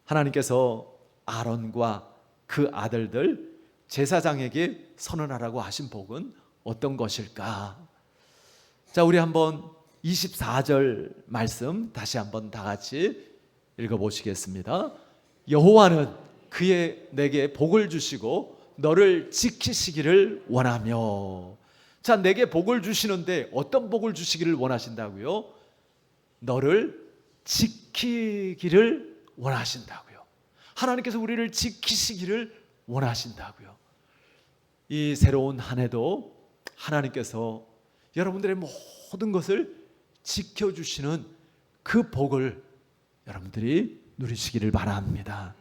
하나님께서 아론과 그 아들들 제사장에게 선언하라고 하신 복은 어떤 것일까? 자, 우리 한번 24절 말씀 다시 한번 다 같이 읽어보시겠습니다. 여호와는 내게 복을 주시고 너를 지키시기를 원하며. 자, 내게 복을 주시는데 어떤 복을 주시기를 원하신다고요? 너를 지키기를 원하신다고요. 하나님께서 우리를 지키시기를 원하신다고요. 이 새로운 한 해도 하나님께서 여러분들의 모든 것을 지켜주시는 그 복을 여러분들이 누리시기를 바랍니다.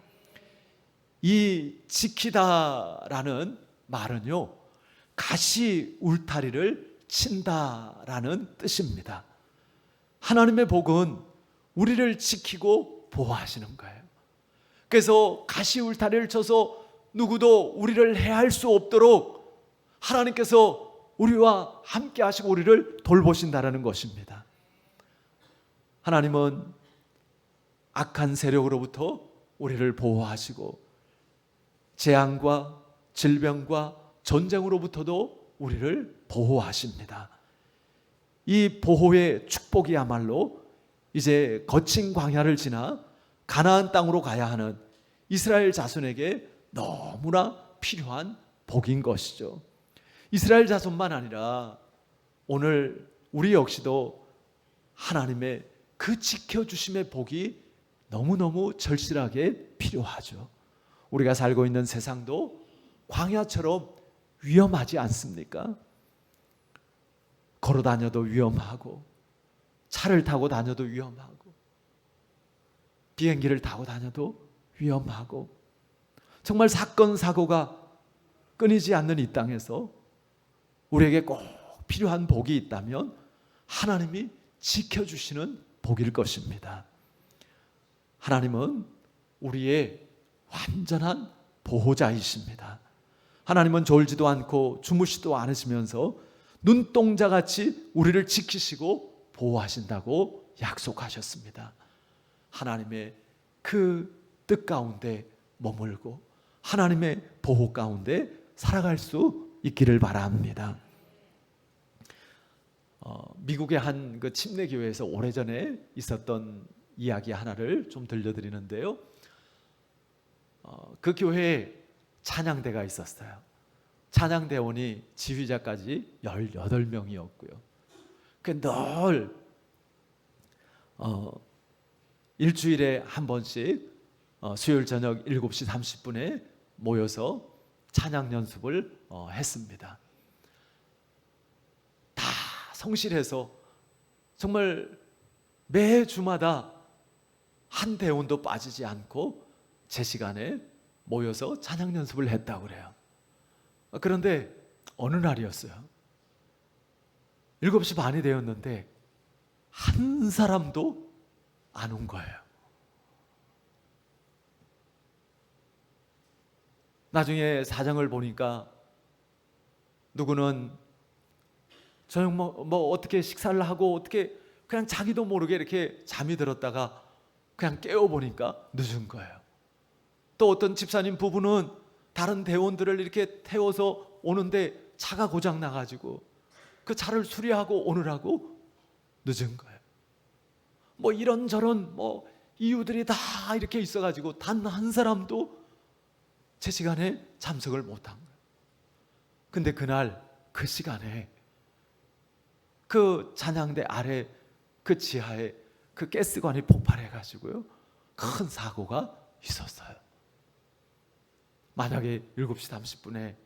이 지키다라는 말은요, 가시 울타리를 친다라는 뜻입니다. 하나님의 복은 우리를 지키고 보호하시는 거예요. 그래서 가시 울타리를 쳐서 누구도 우리를 해할 수 없도록 하나님께서 우리와 함께 하시고 우리를 돌보신다라는 것입니다. 하나님은 악한 세력으로부터 우리를 보호하시고 재앙과 질병과 전쟁으로부터도 우리를 보호하십니다. 이 보호의 축복이야말로 이제 거친 광야를 지나 가나안 땅으로 가야 하는 이스라엘 자손에게 너무나 필요한 복인 것이죠. 이스라엘 자손만 아니라 오늘 우리 역시도 하나님의 그 지켜주심의 복이 너무너무 절실하게 필요하죠. 우리가 살고 있는 세상도 광야처럼 위험하지 않습니까? 걸어 다녀도 위험하고, 차를 타고 다녀도 위험하고, 비행기를 타고 다녀도 위험하고, 정말 사건 사고가 끊이지 않는 이 땅에서 우리에게 꼭 필요한 복이 있다면 하나님이 지켜주시는 복일 것입니다. 하나님은 우리의 완전한 보호자이십니다. 하나님은 졸지도 않고 주무시도 않으시면서 눈동자같이 우리를 지키시고 보호하신다고 약속하셨습니다. 하나님의 그 뜻 가운데 머물고 하나님의 보호 가운데 살아갈 수 있기를 바랍니다. 미국의 한 그 침례교회에서 오래전에 있었던 이야기 하나를 좀 들려드리는데요. 그 교회에 찬양대가 있었어요. 찬양대원이 지휘자까지 18명이었고요. 늘 일주일에 한 번씩 수요일 저녁 7시 30분에 모여서 찬양 연습을 했습니다. 다 성실해서 정말 매 주마다 한 대원도 빠지지 않고 제 시간에 모여서 찬양 연습을 했다고 그래요. 그런데 어느 날이었어요. 7시 반이 되었는데 한 사람도 안 온 거예요. 나중에 사정을 보니까 누구는 저녁 뭐 어떻게 식사를 하고 어떻게 그냥 자기도 모르게 이렇게 잠이 들었다가 그냥 깨어보니까 늦은 거예요. 또 어떤 집사님 부부는 다른 대원들을 이렇게 태워서 오는데 차가 고장 나가지고 그 차를 수리하고 오느라고 늦은 거예요. 뭐 이런저런 이유들이 다 이렇게 있어가지고 단 한 사람도 제 시간에 참석을 못한 거예요. 근데 그날 그 시간에 그 찬양대 아래 그 지하에 그 가스관이 폭발해가지고요, 큰 사고가 있었어요. 만약에 7시 30분에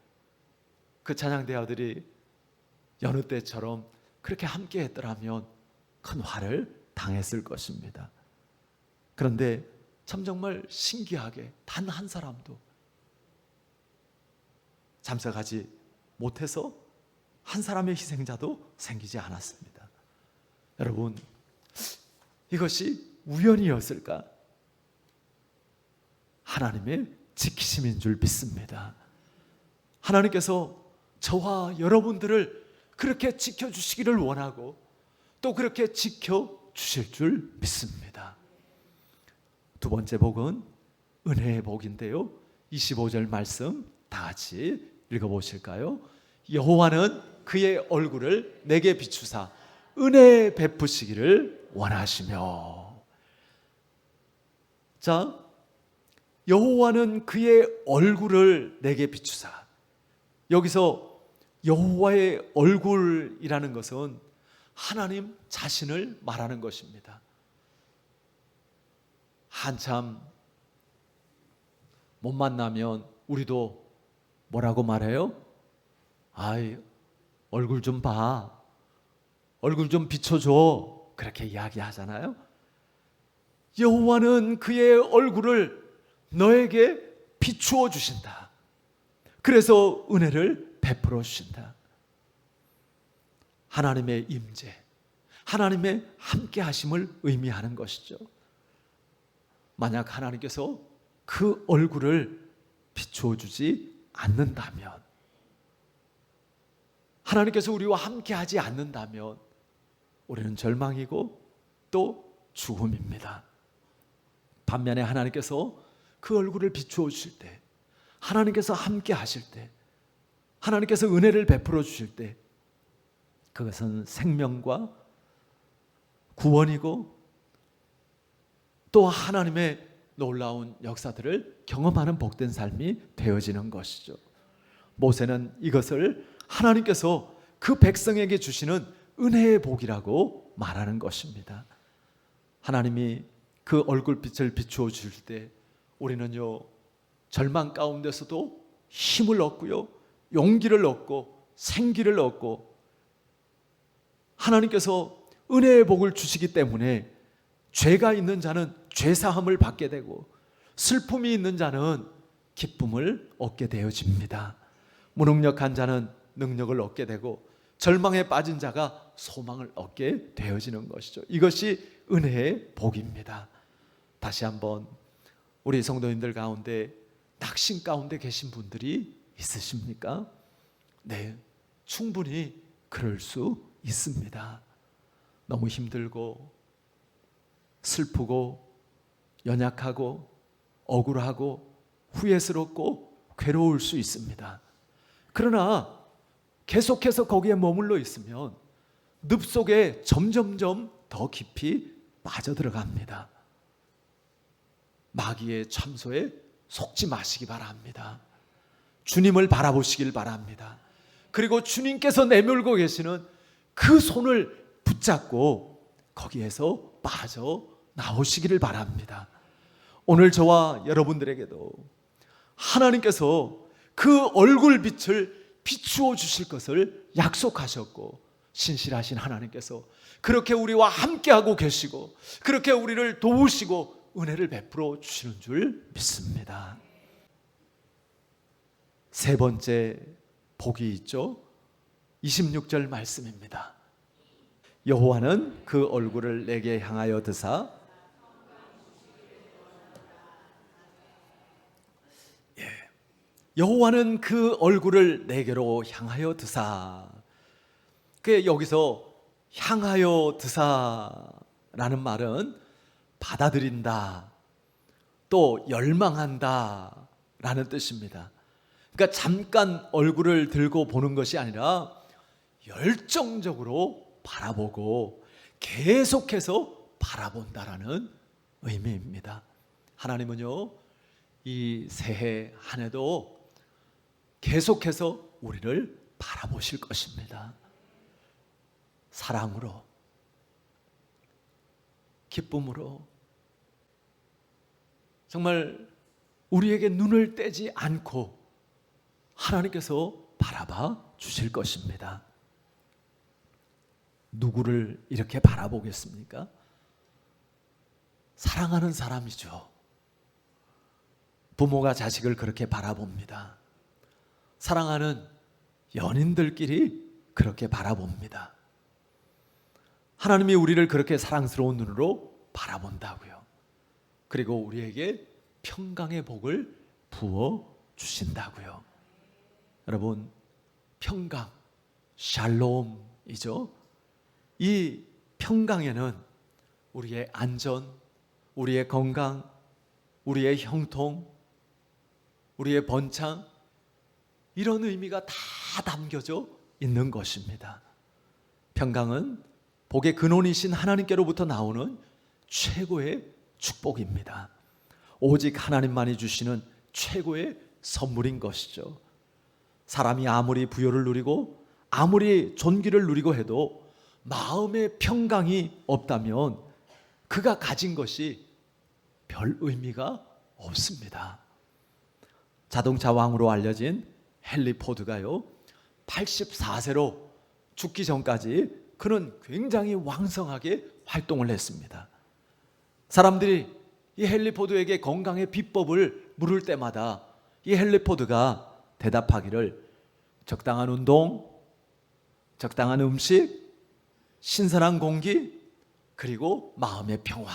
그 찬양대 아들이 여느 때처럼 그렇게 함께 했더라면 큰 화를 당했을 것입니다. 그런데 참 정말 신기하게 단 한 사람도 참석하지 못해서 한 사람의 희생자도 생기지 않았습니다. 여러분, 이것이 우연이었을까? 하나님의 지키심인 줄 믿습니다. 하나님께서 저와 여러분들을 그렇게 지켜주시기를 원하고 또 그렇게 지켜주실 줄 믿습니다. 두 번째 복은 은혜의 복인데요, 25절 말씀 다 같이 읽어보실까요? 여호와는 그의 얼굴을 내게 비추사 은혜 베푸시기를 원하시며. 자, 여호와는 그의 얼굴을 내게 비추사. 여기서 여호와의 얼굴이라는 것은 하나님 자신을 말하는 것입니다. 한참 못 만나면 우리도 뭐라고 말해요? 아이, 얼굴 좀 봐, 얼굴 좀 비춰줘, 그렇게 이야기하잖아요. 여호와는 그의 얼굴을 너에게 비추어 주신다. 그래서 은혜를 베풀어 주신다. 하나님의 임재, 하나님의 함께 하심을 의미하는 것이죠. 만약 하나님께서 그 얼굴을 비추어 주지 않는다면, 하나님께서 우리와 함께 하지 않는다면 우리는 절망이고 또 죽음입니다. 반면에 하나님께서 그 얼굴을 비추어 주실 때, 하나님께서 함께 하실 때, 하나님께서 은혜를 베풀어 주실 때, 그것은 생명과 구원이고 또 하나님의 놀라운 역사들을 경험하는 복된 삶이 되어지는 것이죠. 모세는 이것을 하나님께서 그 백성에게 주시는 은혜의 복이라고 말하는 것입니다. 하나님이 그 얼굴빛을 비추어 주실 때 우리는요, 절망 가운데서도 힘을 얻고요, 용기를 얻고 생기를 얻고, 하나님께서 은혜의 복을 주시기 때문에 죄가 있는 자는 죄사함을 받게 되고 슬픔이 있는 자는 기쁨을 얻게 되어집니다. 무능력한 자는 능력을 얻게 되고 절망에 빠진 자가 소망을 얻게 되어지는 것이죠. 이것이 은혜의 복입니다. 다시 한번 우리 성도님들 가운데 낙심 가운데 계신 분들이 있으십니까? 네, 충분히 그럴 수 있습니다. 너무 힘들고 슬프고 연약하고 억울하고 후회스럽고 괴로울 수 있습니다. 그러나 계속해서 거기에 머물러 있으면 늪 속에 점점점 더 깊이 빠져들어갑니다. 마귀의 참소에 속지 마시기 바랍니다. 주님을 바라보시길 바랍니다. 그리고 주님께서 내밀고 계시는 그 손을 붙잡고 거기에서 빠져나오시기를 바랍니다. 오늘 저와 여러분들에게도 하나님께서 그 얼굴빛을 비추어 주실 것을 약속하셨고, 신실하신 하나님께서 그렇게 우리와 함께하고 계시고 그렇게 우리를 도우시고 은혜를 베풀어 주시는 줄 믿습니다. 세 번째 복이 있죠. 26절 말씀입니다. 여호와는 그 얼굴을 내게 향하여 드사, 여호와는 그 얼굴을 내게로 향하여 드사. 그 여기서 향하여 드사라는 말은 받아들인다, 또 열망한다 라는 뜻입니다. 그러니까 잠깐 얼굴을 들고 보는 것이 아니라 열정적으로 바라보고 계속해서 바라본다라는 의미입니다. 하나님은요, 이 새해 한 해도 계속해서 우리를 바라보실 것입니다. 사랑으로, 기쁨으로, 정말 우리에게 눈을 떼지 않고 하나님께서 바라봐 주실 것입니다. 누구를 이렇게 바라보겠습니까? 사랑하는 사람이죠. 부모가 자식을 그렇게 바라봅니다. 사랑하는 연인들끼리 그렇게 바라봅니다. 하나님이 우리를 그렇게 사랑스러운 눈으로 바라본다고요. 그리고 우리에게 평강의 복을 부어 주신다고요. 여러분, 평강, 샬롬이죠. 이 평강에는 우리의 안전, 우리의 건강, 우리의 형통, 우리의 번창, 이런 의미가 다 담겨져 있는 것입니다. 평강은 복의 근원이신 하나님께로부터 나오는 최고의 축복입니다. 오직 하나님만이 주시는 최고의 선물인 것이죠. 사람이 아무리 부요를 누리고 아무리 존귀를 누리고 해도 마음의 평강이 없다면 그가 가진 것이 별 의미가 없습니다. 자동차 왕으로 알려진 헨리 포드가요, 84세로 죽기 전까지 그는 굉장히 왕성하게 활동을 했습니다. 사람들이 이 헨리 포드에게 건강의 비법을 물을 때마다 이 헨리 포드가 대답하기를 적당한 운동, 적당한 음식, 신선한 공기, 그리고 마음의 평화.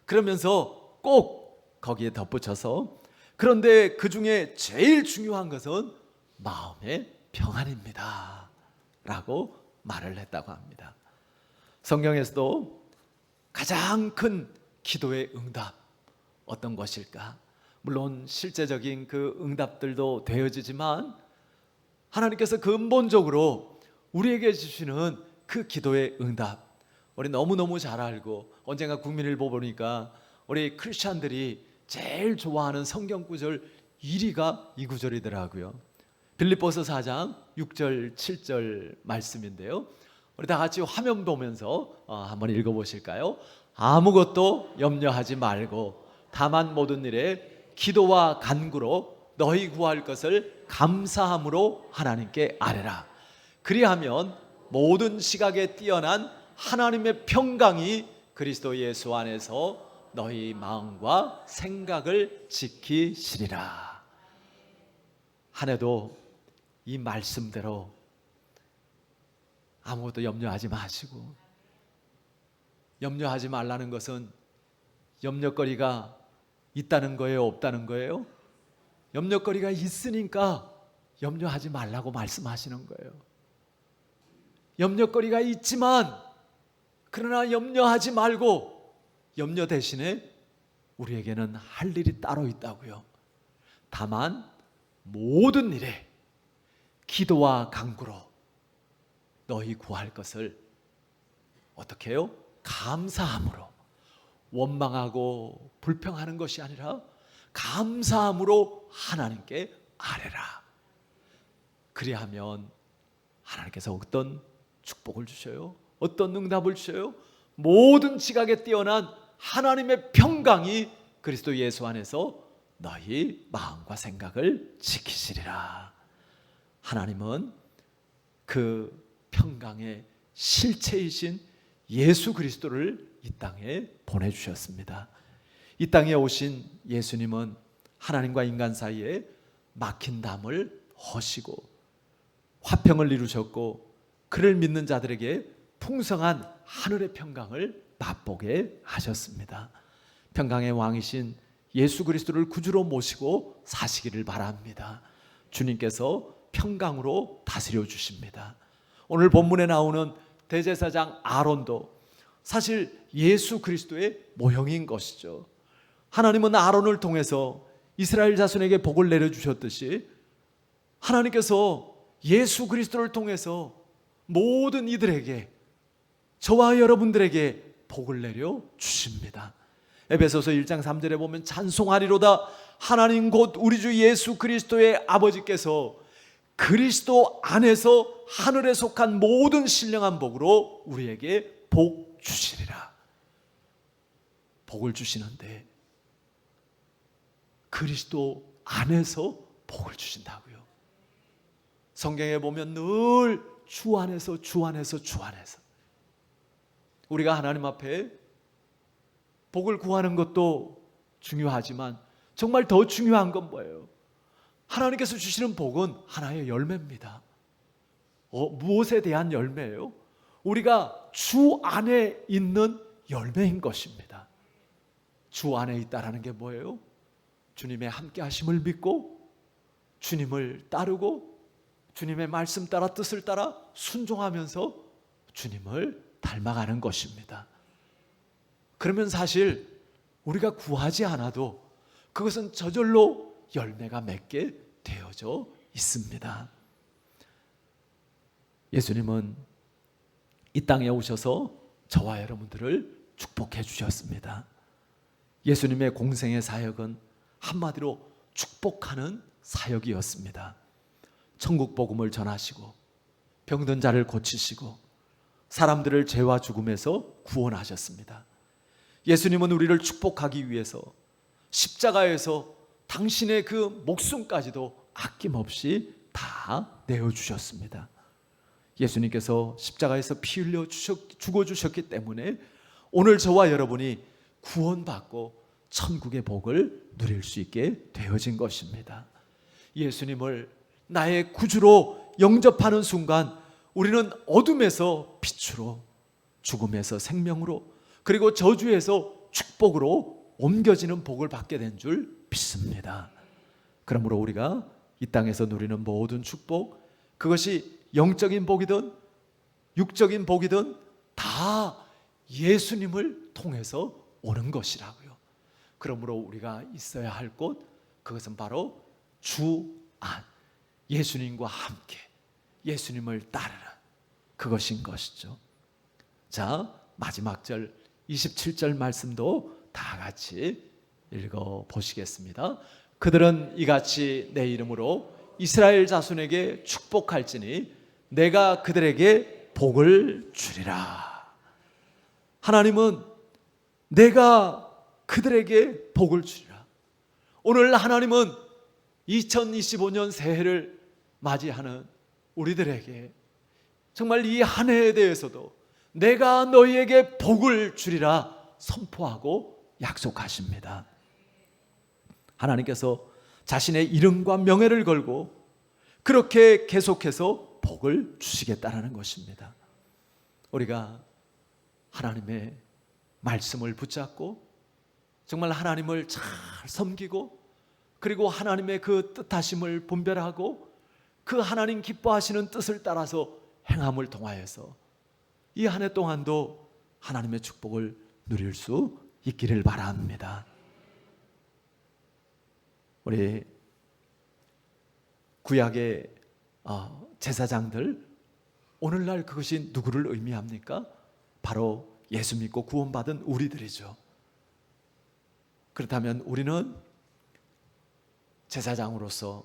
그러면서 꼭 거기에 덧붙여서 그런데 그 중에 제일 중요한 것은 마음의 평안입니다 라고 말을 했다고 합니다. 성경에서도 가장 큰 기도의 응답 어떤 것일까? 물론 실제적인 그 응답들도 되어지지만 하나님께서 근본적으로 우리에게 주시는 그 기도의 응답, 우리 너무너무 잘 알고, 언젠가 국민일보 보니까 우리 크리스찬들이 제일 좋아하는 성경 구절 1위가 이 구절이더라고요. 빌립보서 4장 6절 7절 말씀인데요, 우리 다 같이 화면 보면서 한번 읽어보실까요? 아무것도 염려하지 말고 다만 모든 일에 기도와 간구로 너희 구할 것을 감사함으로 하나님께 아뢰라. 그리하면 모든 시각에 뛰어난 하나님의 평강이 그리스도 예수 안에서 너희 마음과 생각을 지키시리라. 한 해도 이 말씀대로 아무것도 염려하지 마시고, 염려하지 말라는 것은 염려거리가 있다는 거예요, 없다는 거예요? 염려거리가 있으니까 염려하지 말라고 말씀하시는 거예요. 염려거리가 있지만 그러나 염려하지 말고 염려 대신에 우리에게는 할 일이 따로 있다고요. 다만 모든 일에 기도와 간구로 너희 구할 것을 어떻게 해요? 감사함으로. 원망하고 불평하는 것이 아니라 감사함으로 하나님께 아뢰라. 그리하면 하나님께서 어떤 축복을 주셔요? 어떤 응답을 주셔요? 모든 지각에 뛰어난 하나님의 평강이 그리스도 예수 안에서 너희 마음과 생각을 지키시리라. 하나님은 그 평강의 실체이신 예수 그리스도를 이 땅에 보내주셨습니다. 이 땅에 오신 예수님은 하나님과 인간 사이에 막힌 담을 허시고 화평을 이루셨고, 그를 믿는 자들에게 풍성한 하늘의 평강을 맛보게 하셨습니다. 평강의 왕이신 예수 그리스도를 구주로 모시고 사시기를 바랍니다. 주님께서 평강으로 다스려 주십니다. 오늘 본문에 나오는 대제사장 아론도 사실 예수 그리스도의 모형인 것이죠. 하나님은 아론을 통해서 이스라엘 자손에게 복을 내려주셨듯이 하나님께서 예수 그리스도를 통해서 모든 이들에게, 저와 여러분들에게 복을 내려 주십니다. 에베소서 1장 3절에 보면 찬송하리로다 하나님 곧 우리 주 예수 그리스도의 아버지께서 그리스도 안에서 하늘에 속한 모든 신령한 복으로 우리에게 복 주시리라. 복을 주시는데 그리스도 안에서 복을 주신다고요. 성경에 보면 늘 주 안에서 주 안에서 주 안에서. 우리가 하나님 앞에 복을 구하는 것도 중요하지만 정말 더 중요한 건 뭐예요? 하나님께서 주시는 복은 하나의 열매입니다. 무엇에 대한 열매예요? 우리가 주 안에 있는 열매인 것입니다. 주 안에 있다라는 게 뭐예요? 주님의 함께 하심을 믿고 주님을 따르고 주님의 말씀 따라 뜻을 따라 순종하면서 주님을 닮아가는 것입니다. 그러면 사실 우리가 구하지 않아도 그것은 저절로 열매가 맺게 되어져 있습니다. 예수님은 이 땅에 오셔서 저와 여러분들을 축복해 주셨습니다. 예수님의 공생의 사역은 한마디로 축복하는 사역이었습니다. 천국 복음을 전하시고 병든 자를 고치시고 사람들을 죄와 죽음에서 구원하셨습니다. 예수님은 우리를 축복하기 위해서 십자가에서 당신의 그 목숨까지도 아낌없이 다 내어주셨습니다. 예수님께서 십자가에서 피 흘려 죽어주셨기 때문에 오늘 저와 여러분이 구원받고 천국의 복을 누릴 수 있게 되어진 것입니다. 예수님을 나의 구주로 영접하는 순간 우리는 어둠에서 빛으로, 죽음에서 생명으로, 그리고 저주에서 축복으로 옮겨지는 복을 받게 된 줄 믿습니다. 그러므로 우리가 이 땅에서 누리는 모든 축복, 그것이 영적인 복이든 육적인 복이든 다 예수님을 통해서 오는 것이라고요. 그러므로 우리가 있어야 할 곳, 그것은 바로 주 안, 예수님과 함께 예수님을 따르는 그것인 것이죠. 자, 마지막 절 27절 말씀도 다 같이 읽어 보시겠습니다. 그들은 이같이 내 이름으로 이스라엘 자손에게 축복할지니 내가 그들에게 복을 주리라. 하나님은 내가 그들에게 복을 주리라. 오늘 하나님은 2025년 새해를 맞이하는 우리들에게 정말 이 한 해에 대해서도 내가 너희에게 복을 주리라 선포하고 약속하십니다. 하나님께서 자신의 이름과 명예를 걸고 그렇게 계속해서 복을 주시겠다라는 것입니다. 우리가 하나님의 말씀을 붙잡고 정말 하나님을 잘 섬기고 그리고 하나님의 그 뜻하심을 분별하고 그 하나님 기뻐하시는 뜻을 따라서 행함을 통하여서 이 한 해 동안도 하나님의 축복을 누릴 수 있기를 바랍니다. 우리 구약의 제사장들, 오늘날 그것이 누구를 의미합니까? 바로 예수 믿고 구원받은 우리들이죠. 그렇다면 우리는 제사장으로서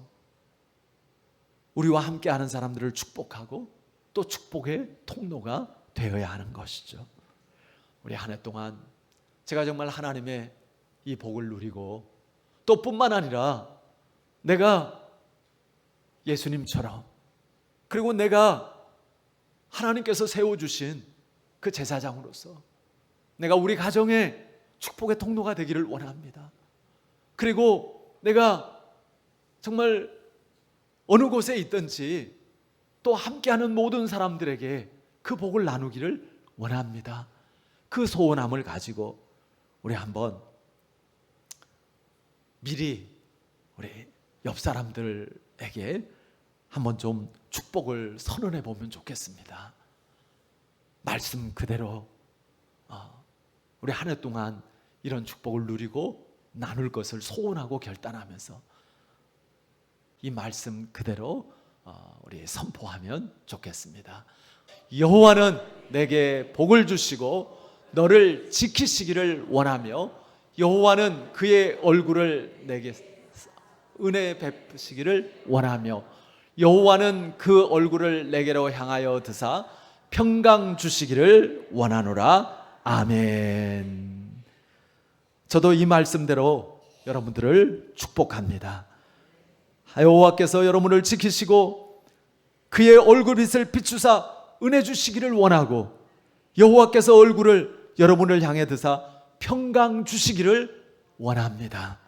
우리와 함께하는 사람들을 축복하고 또 축복의 통로가 되어야 하는 것이죠. 우리 한 해 동안 제가 정말 하나님의 이 복을 누리고 또 뿐만 아니라 내가 예수님처럼 그리고 내가 하나님께서 세워주신 그 제사장으로서 내가 우리 가정에 축복의 통로가 되기를 원합니다. 그리고 내가 정말 어느 곳에 있든지 또 함께하는 모든 사람들에게 그 복을 나누기를 원합니다. 그 소원함을 가지고 우리 한번 미리 우리 옆 사람들에게 한번 좀 축복을 선언해 보면 좋겠습니다. 말씀 그대로 우리 한 해 동안 이런 축복을 누리고 나눌 것을 소원하고 결단하면서 이 말씀 그대로 우리 선포하면 좋겠습니다. 여호와는 내게 복을 주시고 너를 지키시기를 원하며 여호와는 그의 얼굴을 내게 은혜 베푸시기를 원하며 여호와는 그 얼굴을 내게로 향하여 드사 평강 주시기를 원하노라. 아멘. 저도 이 말씀대로 여러분들을 축복합니다. 여호와께서 여러분을 지키시고 그의 얼굴빛을 비추사 은혜 주시기를 원하고 여호와께서 얼굴을 여러분을 향해 드사 평강 주시기를 원합니다.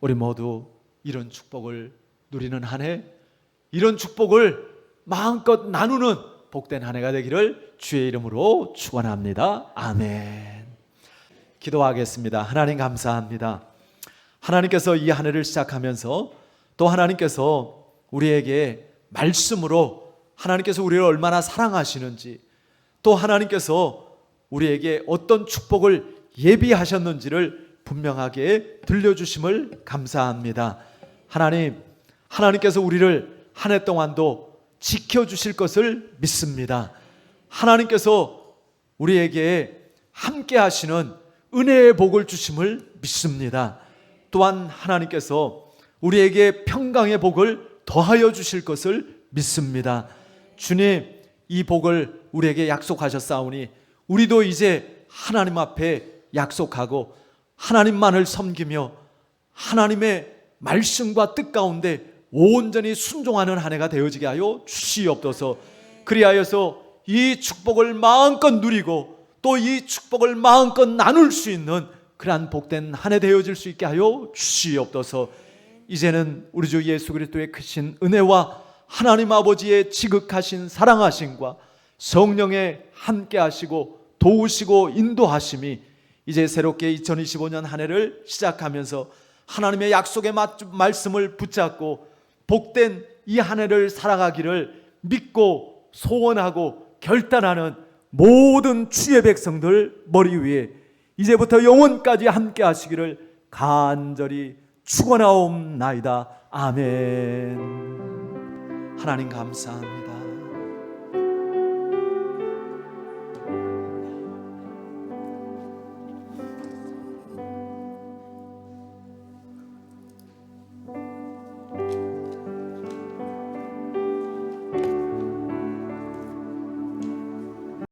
우리 모두 이런 축복을 누리는 한 해, 이런 축복을 마음껏 나누는 복된 한 해가 되기를 주의 이름으로 축원합니다. 아멘. 기도하겠습니다. 하나님 감사합니다. 하나님께서 이 한 해를 시작하면서 또 하나님께서 우리에게 말씀으로 하나님께서 우리를 얼마나 사랑하시는지, 또 하나님께서 우리에게 어떤 축복을 예비하셨는지를 분명하게 들려주심을 감사합니다. 하나님께서 우리를 한 해 동안도 지켜주실 것을 믿습니다. 하나님께서 우리에게 함께 하시는 은혜의 복을 주심을 믿습니다. 또한 하나님께서 우리에게 평강의 복을 더하여 주실 것을 믿습니다. 주님, 이 복을 우리에게 약속하셨사오니 우리도 이제 하나님 앞에 약속하고 하나님만을 섬기며 하나님의 말씀과 뜻 가운데 온전히 순종하는 한 해가 되어지게 하여 주시옵소서. 그리하여서 이 축복을 마음껏 누리고 또 이 축복을 마음껏 나눌 수 있는 그러한 복된 한 해 되어질 수 있게 하여 주시옵소서. 이제는 우리 주 예수 그리스도의 크신 은혜와 하나님 아버지의 지극하신 사랑하심과 성령의 함께 하시고 도우시고 인도하심이 이제 새롭게 2025년 한 해를 시작하면서 하나님의 약속의 말씀을 붙잡고 복된 이 한 해를 살아가기를 믿고 소원하고 결단하는 모든 주의 백성들 머리 위에 이제부터 영원까지 함께 하시기를 간절히 축원하옵나이다. 아멘. 하나님 감사합니다.